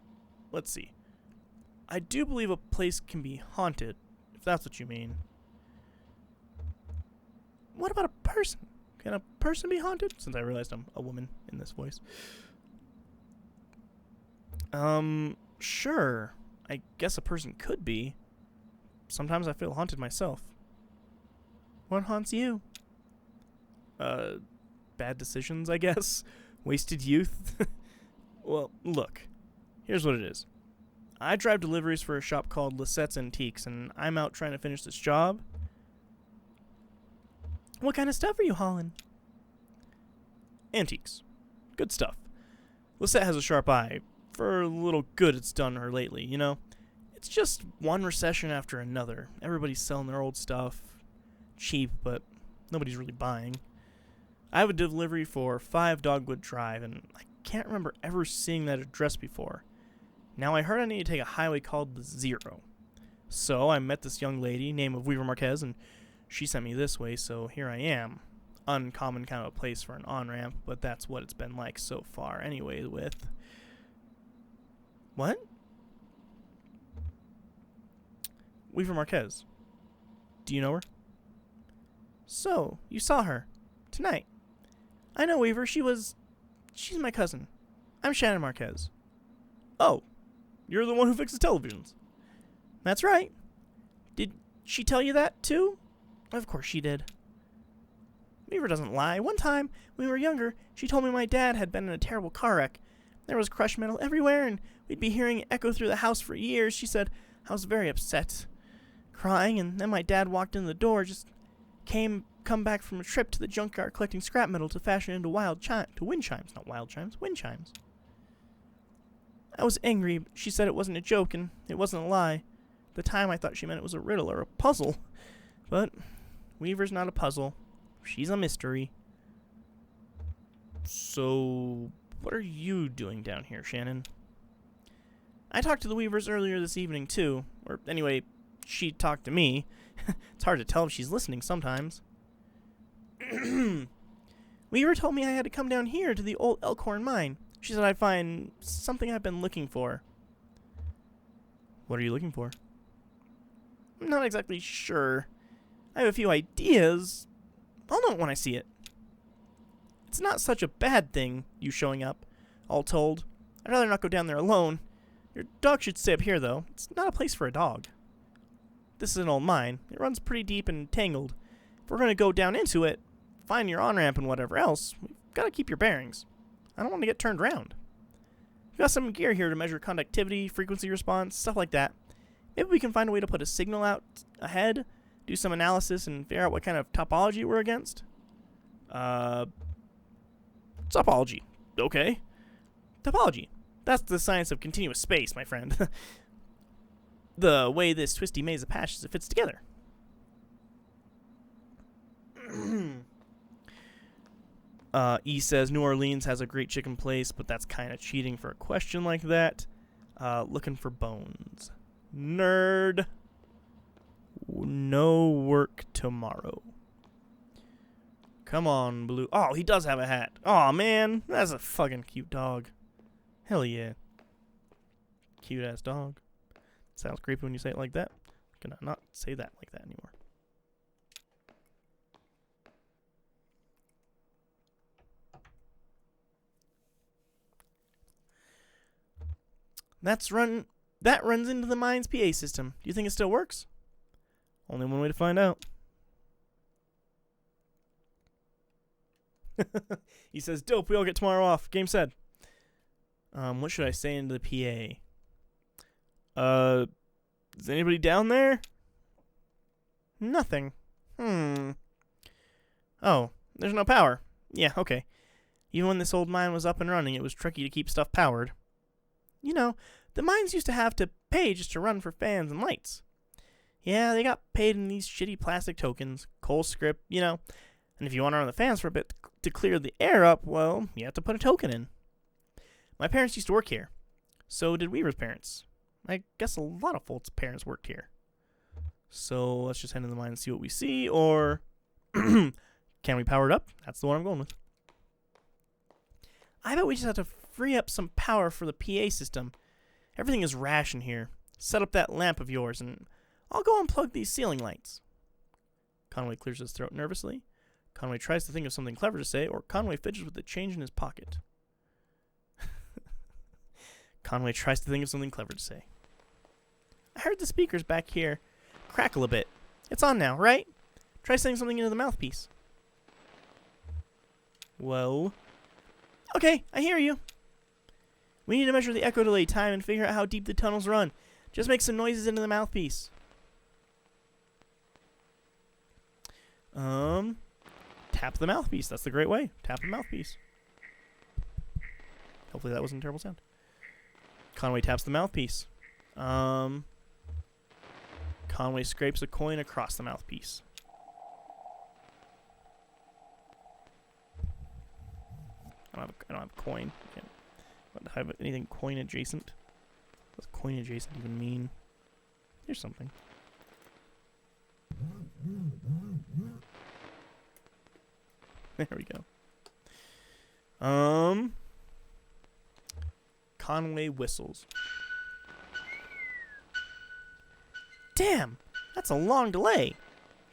let's see. I do believe a place can be haunted, if that's what you mean. What about a person? Can a person be haunted? Since I realized I'm a woman in this voice. Sure. I guess a person could be. Sometimes I feel haunted myself. What haunts you? Bad decisions, I guess. Wasted youth. Well, look. Here's what it is. I drive deliveries for a shop called Lisette's Antiques, and I'm out trying to finish this job. What kind of stuff are you hauling? Antiques. Good stuff. Lisette has a sharp eye for a little good it's done her lately, you know? It's just one recession after another. Everybody's selling their old stuff. Cheap, but nobody's really buying. I have a delivery for 5 Dogwood Drive, and I can't remember ever seeing that address before. Now, I heard I need to take a highway called the Zero. So, I met this young lady, name of Weaver Marquez, and she sent me this way, so here I am. Uncommon kind of a place for an on-ramp, but that's what it's been like so far anyway with... What? Weaver Marquez. Do you know her? So, you saw her. Tonight. I know Weaver, she's my cousin. I'm Shannon Marquez. Oh, you're the one who fixes televisions. That's right. Did she tell you that, too? Of course she did. Weaver doesn't lie. One time, when we were younger, she told me my dad had been in a terrible car wreck. There was crushed metal everywhere, and we'd be hearing it echo through the house for years. She said I was very upset, crying, and then my dad walked in the door, come back from a trip to the junkyard collecting scrap metal to fashion into wind chimes. Not wild chimes, wind chimes. I was angry, but she said it wasn't a joke, and it wasn't a lie. At the time, I thought she meant it was a riddle or a puzzle. But Weaver's not a puzzle. She's a mystery. So, what are you doing down here, Shannon? I talked to the Weavers earlier this evening, too. Or, anyway, she talked to me. It's hard to tell if she's listening sometimes. Weaver told me I had to come down here to the old Elkhorn mine. She said I'd find something I've been looking for. What are you looking for? I'm not exactly sure. I have a few ideas. I'll know it when I see it. It's not such a bad thing, you showing up, all told. I'd rather not go down there alone. Your dog should stay up here, though. It's not a place for a dog. This is an old mine. It runs pretty deep and tangled. If we're going to go down into it, find your on-ramp and whatever else, we've got to keep your bearings. I don't want to get turned around. We've got some gear here to measure conductivity, frequency response, stuff like that. Maybe we can find a way to put a signal out ahead, do some analysis, and figure out what kind of topology we're against. Topology. Okay. Topology. That's the science of continuous space, my friend. The way this twisty maze of patches fits together. E says New Orleans has a great chicken place, but that's kind of cheating for a question like that. Looking for bones. Nerd. No work tomorrow. Come on, Blue. Oh, he does have a hat. Oh, man. That's a fucking cute dog. Hell yeah. Cute-ass dog. Sounds creepy when you say it like that. Can I not say that like that anymore? That runs into the mine's PA system. Do you think it still works? Only one way to find out. He says, dope, we all get tomorrow off. Game said. What should I say into the PA? Is anybody down there? Nothing. Oh, there's no power. Yeah, okay. Even when this old mine was up and running, it was tricky to keep stuff powered. You know, the mines used to have to pay just to run for fans and lights. Yeah, they got paid in these shitty plastic tokens, coal script, you know. And if you want to run the fans for a bit to clear the air up, well, you have to put a token in. My parents used to work here. So did Weaver's parents. I guess a lot of folks' parents worked here. So let's just head in the mine and see what we see. Or can we power it up? That's the one I'm going with. I bet we just have to free up some power for the PA system. Everything is rash in here. Set up that lamp of yours, and I'll go unplug these ceiling lights. Conway clears his throat nervously. Conway tries to think of something clever to say, or Conway fidgets with the change in his pocket. Conway tries to think of something clever to say. I heard the speakers back here crackle a bit. It's on now, right? Try saying something into the mouthpiece. Whoa. Okay, I hear you. We need to measure the echo delay time and figure out how deep the tunnels run. Just make some noises into the mouthpiece. Tap the mouthpiece. That's the great way. Tap the mouthpiece. Hopefully that wasn't a terrible sound. Conway taps the mouthpiece. Conway scrapes a coin across the mouthpiece. I don't have a coin. I don't have anything coin adjacent. What does coin adjacent even mean? Here's something. There we go. Conway whistles. Damn! That's a long delay.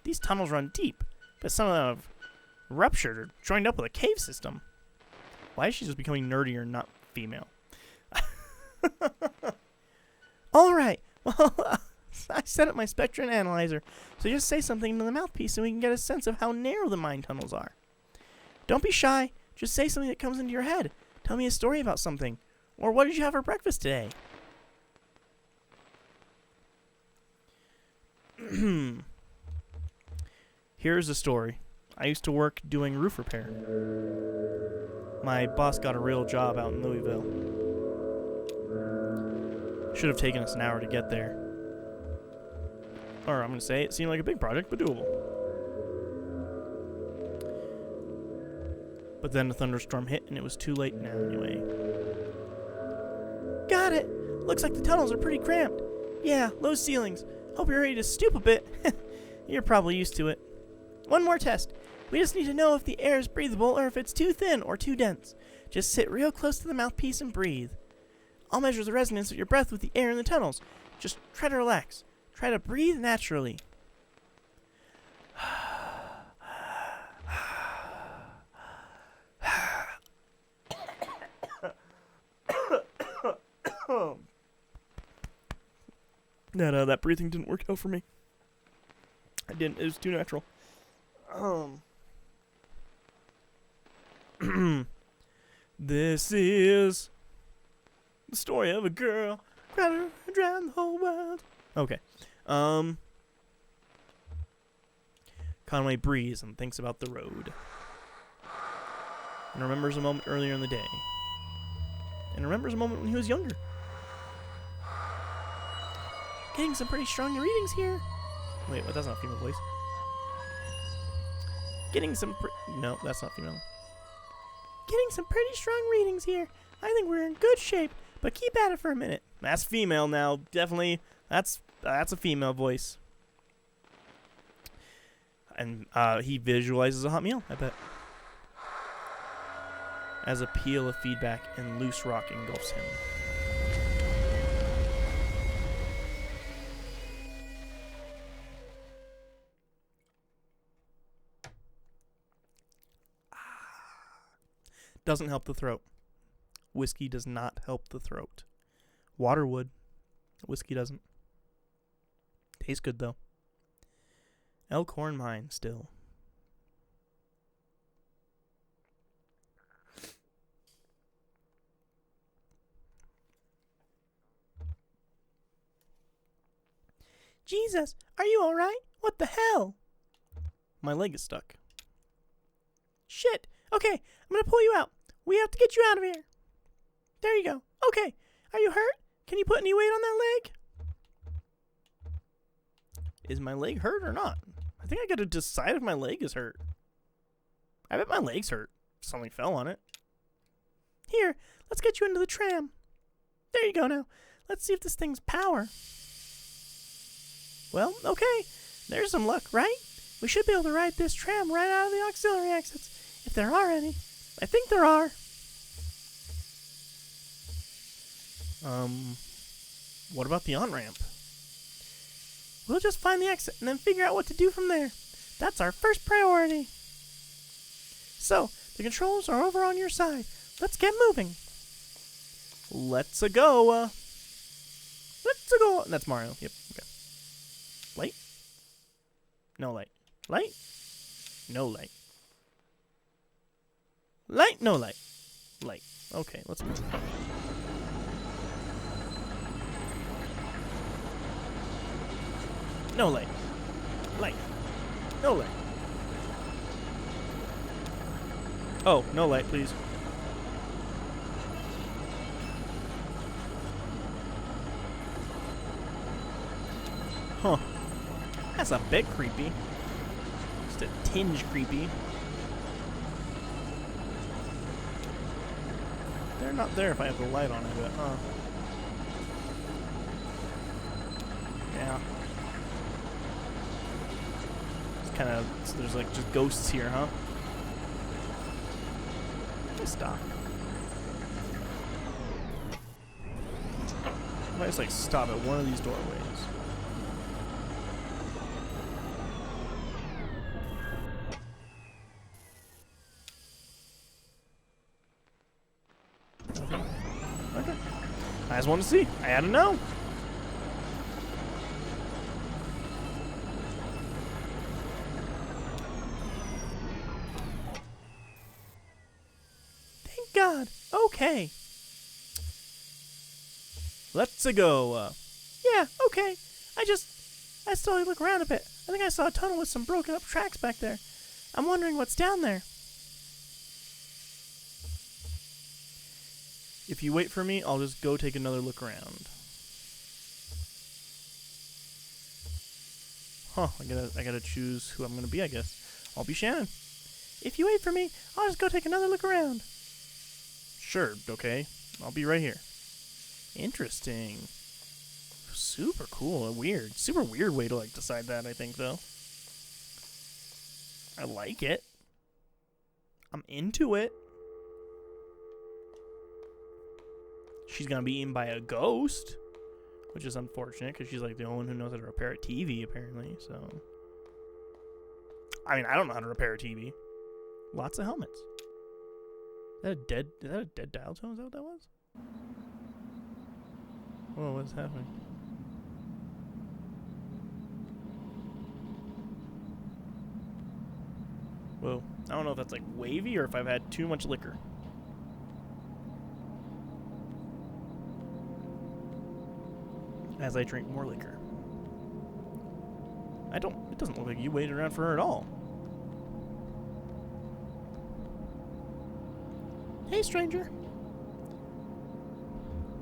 These tunnels run deep, but some of them have ruptured or joined up with a cave system. Why is she just becoming nerdier and not female? Alright, well, I set up my spectrum analyzer, so just say something into the mouthpiece so we can get a sense of how narrow the mine tunnels are. Don't be shy, just say something that comes into your head. Tell me a story about something. Or what did you have for breakfast today? Here's the story. I used to work doing roof repair. My boss got a real job out in Louisville. Should have taken us an hour to get there. Or I'm going to say it seemed like a big project, but doable. But then a thunderstorm hit and it was too late now anyway. Got it! Looks like the tunnels are pretty cramped. Yeah, low ceilings. Hope you're ready to stoop a bit. You're probably used to it. One more test. We just need to know if the air is breathable or if it's too thin or too dense. Just sit real close to the mouthpiece and breathe. I'll measure the resonance of your breath with the air in the tunnels. Just try to relax. Try to breathe naturally. No, that breathing didn't work out for me. It was too natural. This is the story of a girl who drowned the whole world. Okay. Conway breathes and thinks about the road. And remembers a moment earlier in the day. And remembers a moment when he was younger. Getting some pretty strong readings here. Wait, that's not a female voice. Getting some no, that's not female. Getting some pretty strong readings here. I think we're in good shape, but keep at it for a minute. That's female now. Definitely, that's a female voice. And he visualizes a hot meal, I bet. As a peal of feedback and loose rock engulfs him. Doesn't help the throat. Whiskey does not help the throat. Water would. Whiskey doesn't. Tastes good, though. Elkhorn Mine, still. Jesus, are you alright? What the hell? My leg is stuck. Shit. Okay, I'm gonna pull you out. We have to get you out of here. There you go. Okay. Are you hurt? Can you put any weight on that leg? Is my leg hurt or not? I think I gotta decide if my leg is hurt. I bet my leg's hurt. Something fell on it. Here, let's get you into the tram. There you go now. Let's see if this thing's power. Well, okay. There's some luck, right? We should be able to ride this tram right out of the auxiliary exits, if there are any. I think there are. What about the on-ramp? We'll just find the exit and then figure out what to do from there. That's our first priority. So, the controls are over on your side. Let's get moving. Let's-a go. Let's-a go. That's Mario. Yep. Okay. Light? No light. Light? No light. Light? No light. Light. Okay, let's move. No light. Light. No light. Oh, no light, please. Huh. That's a bit creepy. Just a tinge creepy. They're not there if I have the light on, I bet, huh? Yeah. It's kind of, so there's like just ghosts here, huh? Just stop. I might just like stop at one of these doorways. Okay. I just wanted to see. I had to know. Thank God. Okay. Let's-a go. Yeah, okay. I slowly look around a bit. I think I saw a tunnel with some broken up tracks back there. I'm wondering what's down there. If you wait for me, I'll just go take another look around. Huh, I gotta choose who I'm gonna be, I guess. I'll be Shannon. If you wait for me, I'll just go take another look around. Sure, okay. I'll be right here. Interesting. Super cool. Weird. Super weird way to like decide that, I think, though. I like it. I'm into it. She's gonna be eaten by a ghost, which is unfortunate because she's like the only one who knows how to repair a TV, apparently. So, I mean, I don't know how to repair a TV. Lots of helmets. Is that a dead dial tone? Is that what that was? Whoa, what's happening? Whoa, I don't know if that's like wavy or if I've had too much liquor. As I drink more liquor. It doesn't look like you waited around for her at all. Hey, stranger.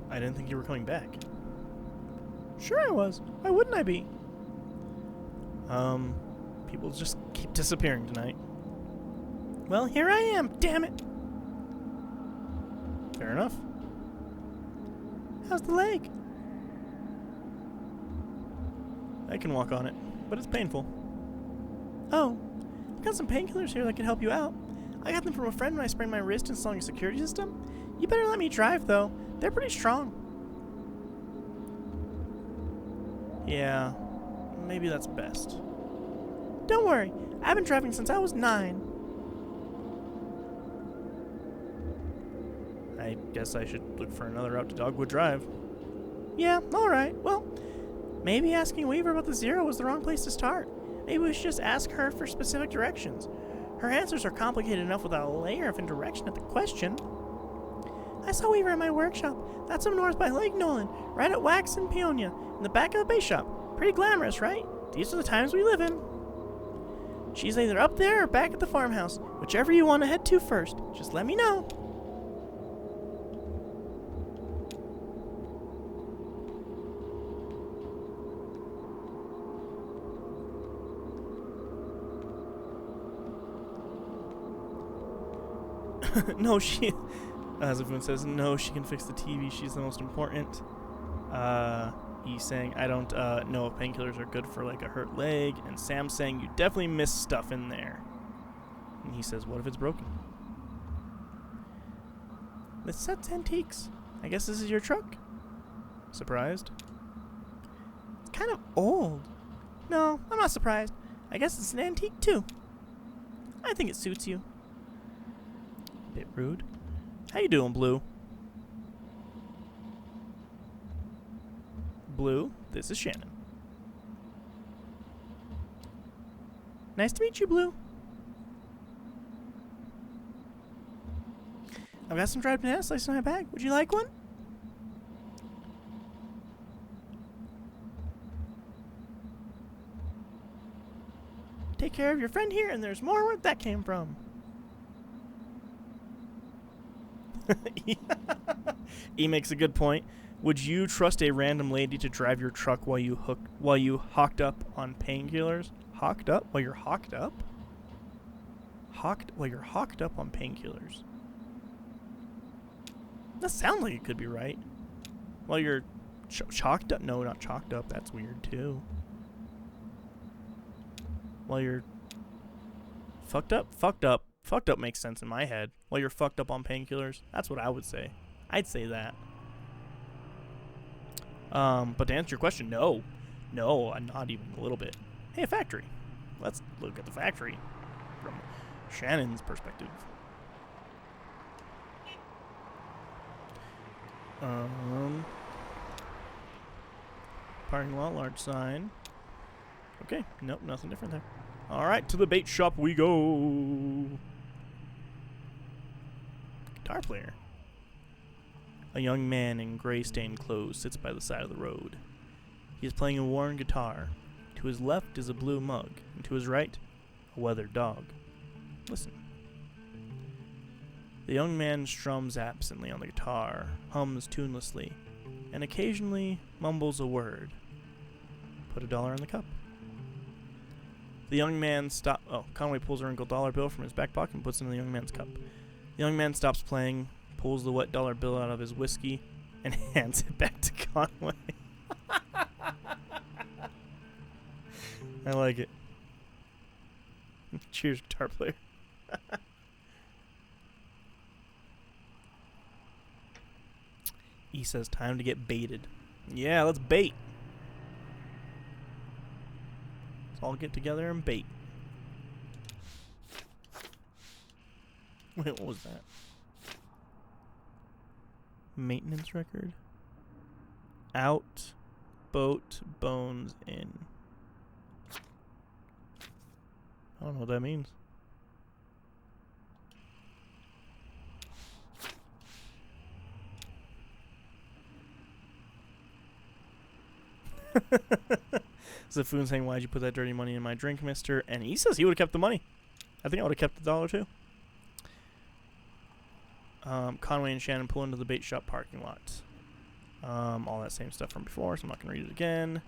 I didn't think you were coming back. Sure I was. Why wouldn't I be? People just keep disappearing tonight. Well, here I am, damn it. Fair enough. How's the leg? I can walk on it, but it's painful. Oh, I've got some painkillers here that can help you out. I got them from a friend when I sprained my wrist installing a security system. You better let me drive, though. They're pretty strong. Yeah, maybe that's best. Don't worry, I've been driving since I was 9. I guess I should look for another route to Dogwood Drive. Yeah, alright, well, maybe asking Weaver about the Zero was the wrong place to start. Maybe we should just ask her for specific directions. Her answers are complicated enough without a layer of indirection at the question. I saw Weaver in my workshop. That's up north by Lake Nolan, right at Wax and Peonia, in the back of the base shop. Pretty glamorous, right? These are the times we live in. She's either up there or back at the farmhouse. Whichever you want to head to first. Just let me know. No, as everyone says, no, she can fix the TV. She's the most important. E's saying, I don't know if painkillers are good for like a hurt leg. And Sam's saying, you definitely missed stuff in there. And he says, what if it's broken? This set's antiques. I guess this is your truck? Surprised? It's kind of old. No, I'm not surprised. I guess it's an antique too. I think it suits you. Bit rude. How you doing, Blue? Blue, this is Shannon. Nice to meet you, Blue. I've got some dried banana slices in my bag. Would you like one? Take care of your friend here, and there's more where that came from. E makes a good point. Would you trust a random lady to drive your truck while you hocked up on painkillers? Hocked up? While you're hocked up? While you're hocked up on painkillers. That sounds like it could be right. While you're chalked up? No, not chalked up. That's weird too. While you're fucked up? Fucked up. Fucked up makes sense in my head. While you're fucked up on painkillers. That's what I would say. I'd say that. But to answer your question, no. No, not even a little bit. Hey, a factory. Let's look at the factory from Shannon's perspective. Parking lot, large sign. Okay, nope, nothing different there. Alright, to the bait shop we go. Guitar player. A young man in gray-stained clothes sits by the side of the road. He is playing a worn guitar. To his left is a blue mug, and to his right, a weathered dog. Listen. The young man strums absently on the guitar, hums tunelessly, and occasionally mumbles a word. Put $1 in the cup. The young man Conway pulls a wrinkled dollar bill from his back pocket and puts it in the young man's cup. The young man stops playing, pulls the wet dollar bill out of his whiskey, and hands it back to Conway. I like it. Cheers, guitar player. He says, time to get baited. Yeah, let's bait. Let's all get together and bait. Wait, what was that? Maintenance record? Out, boat, bones, in. I don't know what that means. Zafoon saying, why'd you put that dirty money in my drink, mister? And he says he would have kept the money. I think I would have kept the dollar too. Conway and Shannon pull into the bait shop parking lot. All that same stuff from before, so I'm not going to read it again.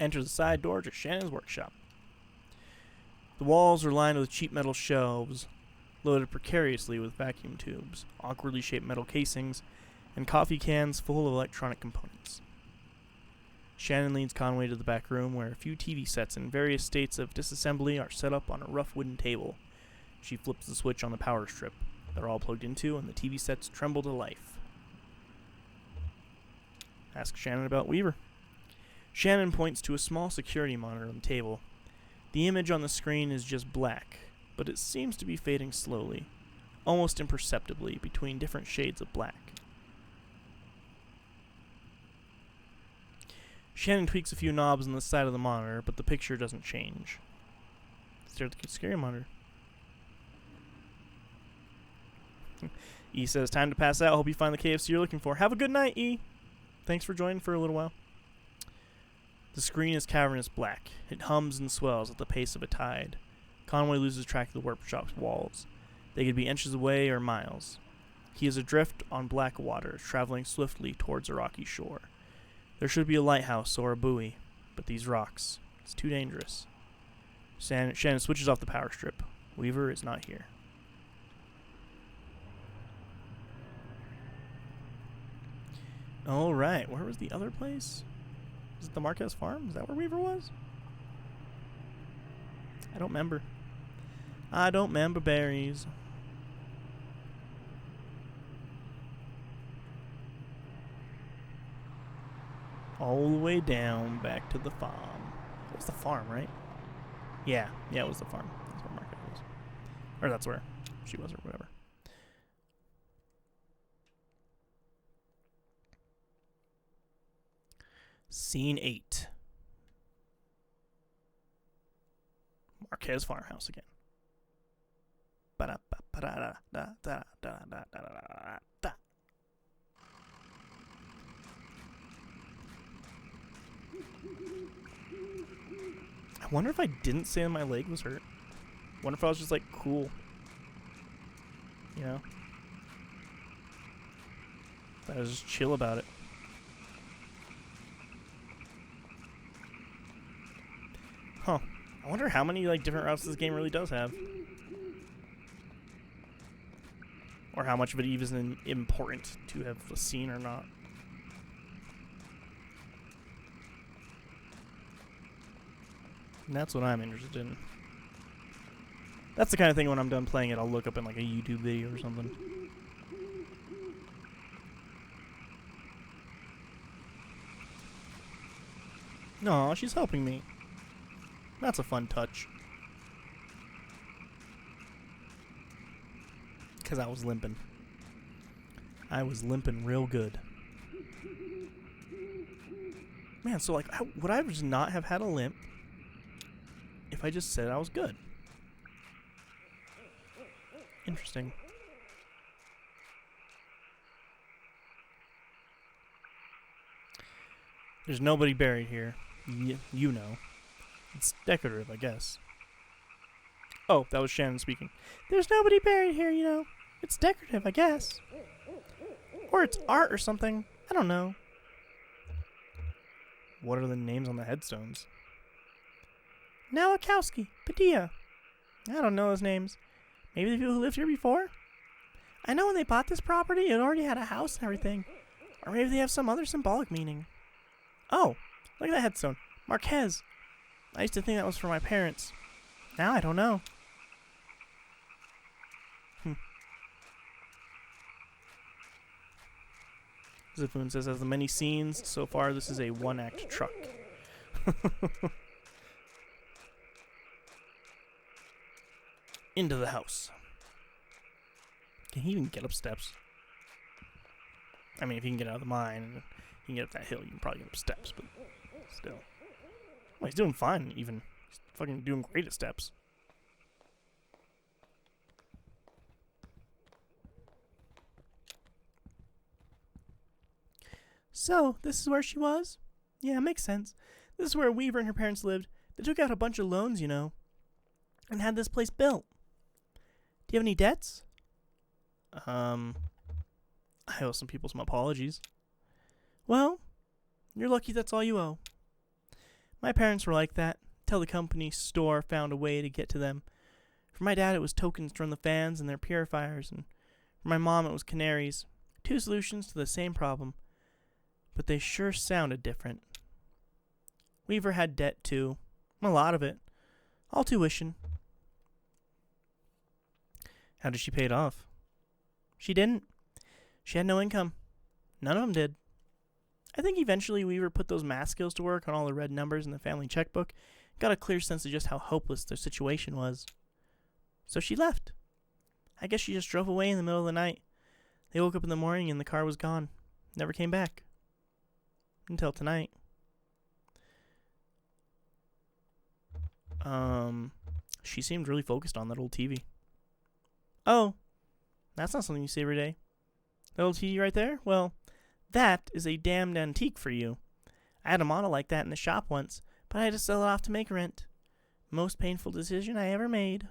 Enter the side door to Shannon's workshop. The walls are lined with cheap metal shelves, loaded precariously with vacuum tubes, awkwardly shaped metal casings, and coffee cans full of electronic components. Shannon leads Conway to the back room where a few TV sets in various states of disassembly are set up on a rough wooden table. She flips the switch on the power strip. They're all plugged into, and the TV sets tremble to life. Ask Shannon about Weaver. Shannon points to a small security monitor on the table. The image on the screen is just black, but it seems to be fading slowly, almost imperceptibly between different shades of black. Shannon tweaks a few knobs on the side of the monitor, but the picture doesn't change. Stare at the scary monitor. E says, time to pass out. Hope you find the KFC you're looking for. Have a good night, E. Thanks for joining for a little while. The screen is cavernous black. It hums and swells at the pace of a tide. Conway loses track of the workshop's walls. They could be inches away or miles. He is adrift on black water, traveling swiftly towards a rocky shore. There should be a lighthouse or a buoy, but these rocks, it's too dangerous. Shannon switches off the power strip. Weaver is not here. All right. Where was the other place? Is it the Marquez Farm? Is that where Weaver was? I don't remember. I don't remember berries. All the way down back to the farm. It was the farm, right? Yeah, it was the farm. That's where Marquez was. Or that's where she was, or whatever. Scene 8. Marquez farmhouse again. I wonder if I didn't say my leg was hurt. I wonder if I was just like cool. You know? I was just chill about it. Huh. I wonder how many like different routes this game really does have. Or how much of it even is important to have a scene or not. And that's what I'm interested in. That's the kind of thing when I'm done playing it, I'll look up in like a YouTube video or something. Aw, she's helping me. That's a fun touch. Because I was limping. I was limping real good. Man, so like, would I just not have had a limp if I just said I was good? Interesting. There's nobody buried here. You know. It's decorative, I guess. Oh, that was Shannon speaking. There's nobody buried here, you know. It's decorative, I guess. Or it's art or something. I don't know. What are the names on the headstones? Nowakowski, Padilla. I don't know those names. Maybe the people who lived here before? I know when they bought this property, it already had a house and everything. Or maybe they have some other symbolic meaning. Oh, look at that headstone. Marquez. I used to think that was for my parents. Now I don't know. Zifoon says, as the many scenes so far, this is a one-act truck. Into the house. Can he even get up steps? I mean, if he can get out of the mine and he can get up that hill, you can probably get up steps, but still. Well, he's doing fine, even. He's fucking doing great at steps. So, this is where she was? Yeah, makes sense. This is where Weaver and her parents lived. They took out a bunch of loans, you know, and had this place built. Do you have any debts? I owe some people some apologies. Well, you're lucky that's all you owe. My parents were like that, till the company store found a way to get to them. For my dad, it was tokens to run the fans and their purifiers, and for my mom, it was canaries. Two solutions to the same problem. But they sure sounded different. Weaver had debt, too. A lot of it. All tuition. How did she pay it off? She didn't. She had no income. None of them did. I think eventually Weaver put those math skills to work on all the red numbers in the family checkbook, got a clear sense of just how hopeless their situation was. So she left. I guess she just drove away in the middle of the night. They woke up in the morning and the car was gone. Never came back. Until tonight. She seemed really focused on that old TV. Oh, that's not something you see every day. That old TV right there? Well, that is a damned antique for you. I had a model like that in the shop once, but I had to sell it off to make rent. Most painful decision I ever made.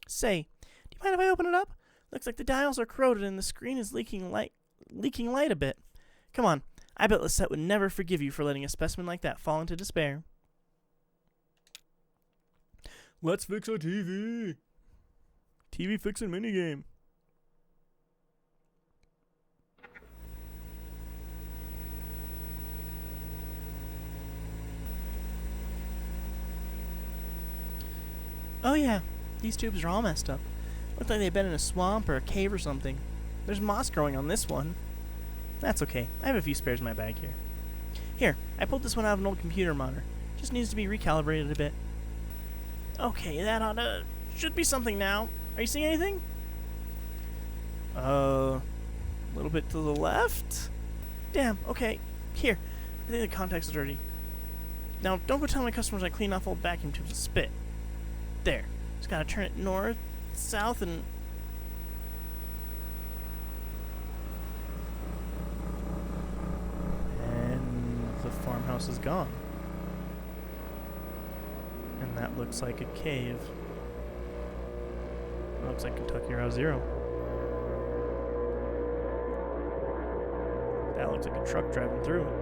Say, do you mind if I open it up? Looks like the dials are corroded and the screen is leaking light a bit. Come on, I bet Lisette would never forgive you for letting a specimen like that fall into despair. Let's fix a TV. TV fixing minigame. Oh yeah, these tubes are all messed up. Look like they've been in a swamp or a cave or something. There's moss growing on this one. That's okay. I have a few spares in my bag here. Here, I pulled this one out of an old computer monitor. Just needs to be recalibrated a bit. Okay, that should be something now. Are you seeing anything? A little bit to the left? Damn, okay. Here, I think the contact's dirty. Now, don't go telling my customers I clean off old vacuum tubes with spit. There. Just gotta turn it north, south, and... And the farmhouse is gone. And that looks like a cave. That looks like Kentucky Route Zero. That looks like a truck driving through it.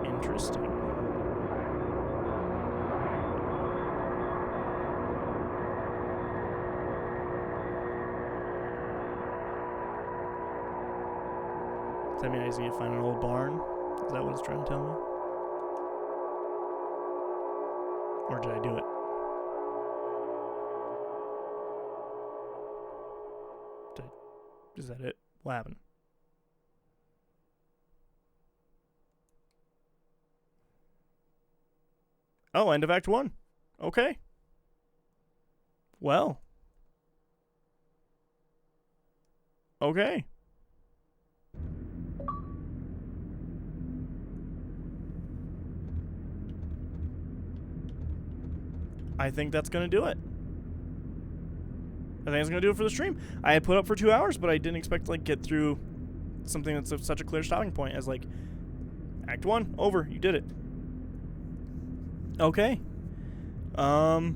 Interesting. Does that mean I just need to find an old barn? Is that what it's trying to tell me? Or did I do it? Is that it? What happened? Oh, end of Act 1. Okay. Well. Okay. I think that's going to do it. I think it's going to do it for the stream. I had put up for 2 hours, but I didn't expect to, like, get through something that's such a clear stopping point as, like, Act 1, over. You did it. Okay. Oh.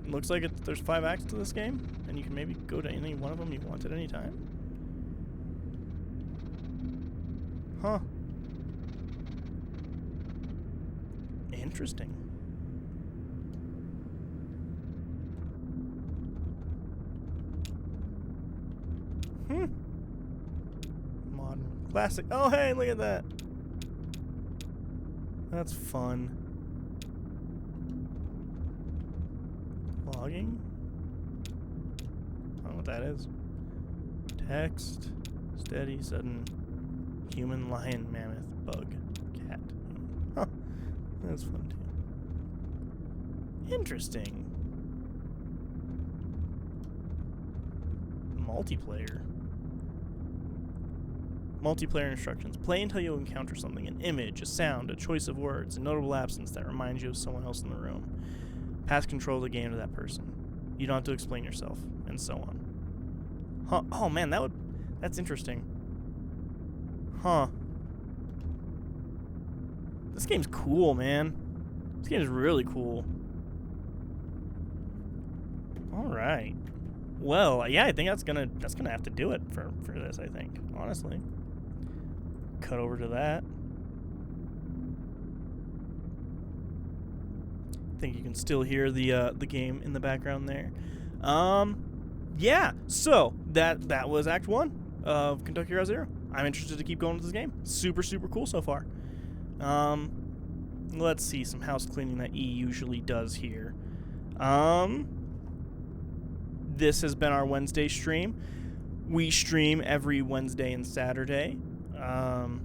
Looks like there's 5 acts to this game, and you can maybe go to any one of them you want at any time. Huh. Interesting. Modern classic. Oh, hey, look at that. That's fun. Logging? I don't know what that is. Text. Steady, sudden. Human, lion, mammoth, bug, cat. Huh. That's fun too. Interesting. Multiplayer. Multiplayer instructions. Play until you encounter something. An image, a sound, a choice of words, a notable absence that reminds you of someone else in the room. Pass control of the game to that person. You don't have to explain yourself, and so on. Huh. Oh man, that's interesting. Huh. This game's cool, man. This game is really cool. Alright. Well, yeah, I think that's gonna have to do it for this, I think. Honestly. Cut over to that. I think you can still hear the game in the background there. Yeah, so that was Act 1 of Kentucky Route Zero. I'm interested to keep going with this game. Super, super cool so far. Let's see some house cleaning that E usually does here. This has been our Wednesday stream. We stream every Wednesday and Saturday. Not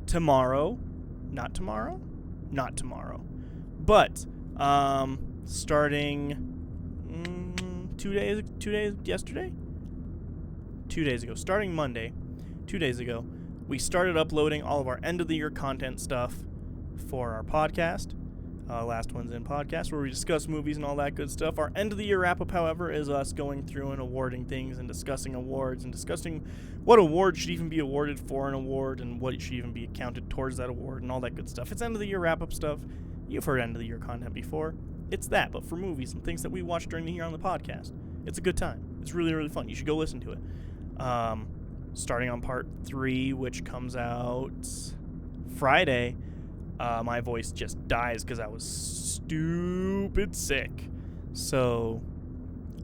tomorrow, but starting 2 days ago, starting Monday, 2 days ago, we started uploading all of our end of the year content stuff for our podcast, Last Ones In podcast, where we discuss movies and all that good stuff. Our end of the year wrap up, however, is us going through and awarding things and discussing awards and discussing what award should even be awarded for an award and what should even be counted towards that award and all that good stuff. It's end of the year wrap up stuff. You've heard end of the year content before. It's that, but for movies and things that we watch during the year on the podcast. It's a good time. It's really, really fun. You should go listen to it. Starting on part 3, which comes out Friday, my voice just dies because I was stupid sick. So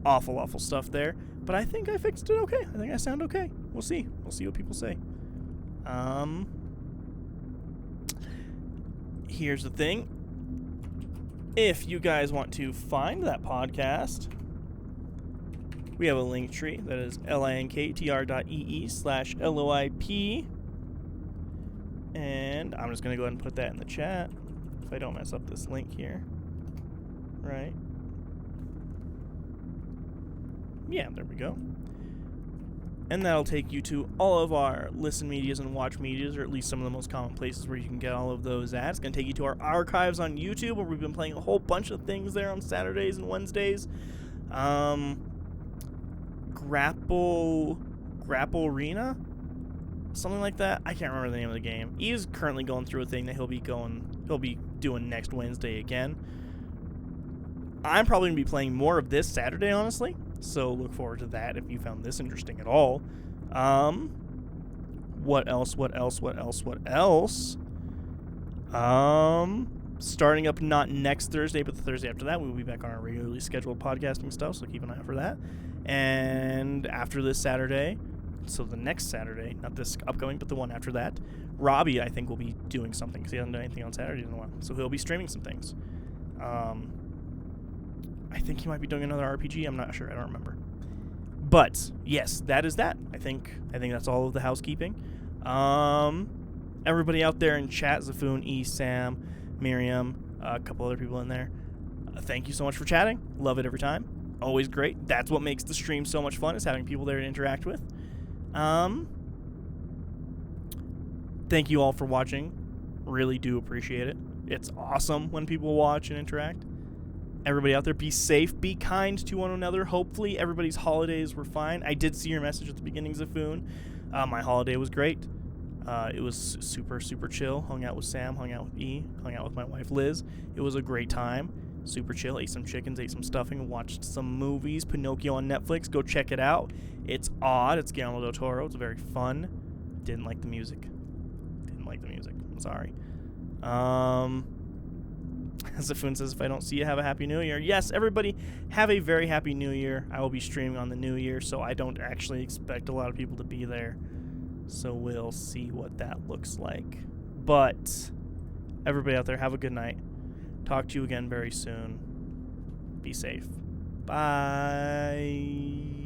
awful stuff there. But I think I fixed it okay. I think I sound okay. We'll see. We'll see what people say. Here's the thing. If you guys want to find that podcast, we have a link tree that is linktr.ee/LOIP. And I'm just going to go ahead and put that in the chat if I don't mess up this link here. Right. Yeah, there we go. And that'll take you to all of our listen medias and watch medias, or at least some of the most common places where you can get all of those at. It's going to take you to our archives on YouTube, where we've been playing a whole bunch of things there on Saturdays and Wednesdays. Grapple Arena? Something like that. I can't remember the name of the game. He is currently going through a thing that he'll be doing next Wednesday again. I'm probably going to be playing more of this Saturday, honestly. So look forward to that if you found this interesting at all. What else? Starting up not next Thursday, but the Thursday after that, we'll be back on our regularly scheduled podcasting stuff, so keep an eye out for that. And after this Saturday, so the next Saturday, not this upcoming, but the one after that, Robbie, I think, will be doing something, because he hasn't done anything on Saturdays in a while. So he'll be streaming some things. I think he might be doing another RPG. I'm not sure. I don't remember. But yes, that is that. I think that's all of the housekeeping. Everybody out there in chat, Zafoon, E, Sam, Miriam, a couple other people in there. Thank you so much for chatting. Love it every time. Always great. That's what makes the stream so much fun, is having people there to interact with. Thank you all for watching. Really do appreciate it. It's awesome when people watch and interact. Everybody out there, be safe, be kind to one another. Hopefully everybody's holidays were fine. I did see your message at the beginning, Zafoon. My holiday was great. It was super chill. Hung out with Sam, hung out with E, hung out with my wife Liz. It was a great time. Super chill. Ate some chickens, ate some stuffing, watched some movies. Pinocchio on Netflix. Go check it out. It's odd. It's Guillermo del Toro. It's very fun. Didn't like the music. I'm sorry. Zafoon says, if I don't see you, have a happy new year. Yes, everybody, have a very happy new year. I will be streaming on the new year, so I don't actually expect a lot of people to be there. So we'll see what that looks like. But everybody out there, have a good night. Talk to you again very soon. Be safe. Bye.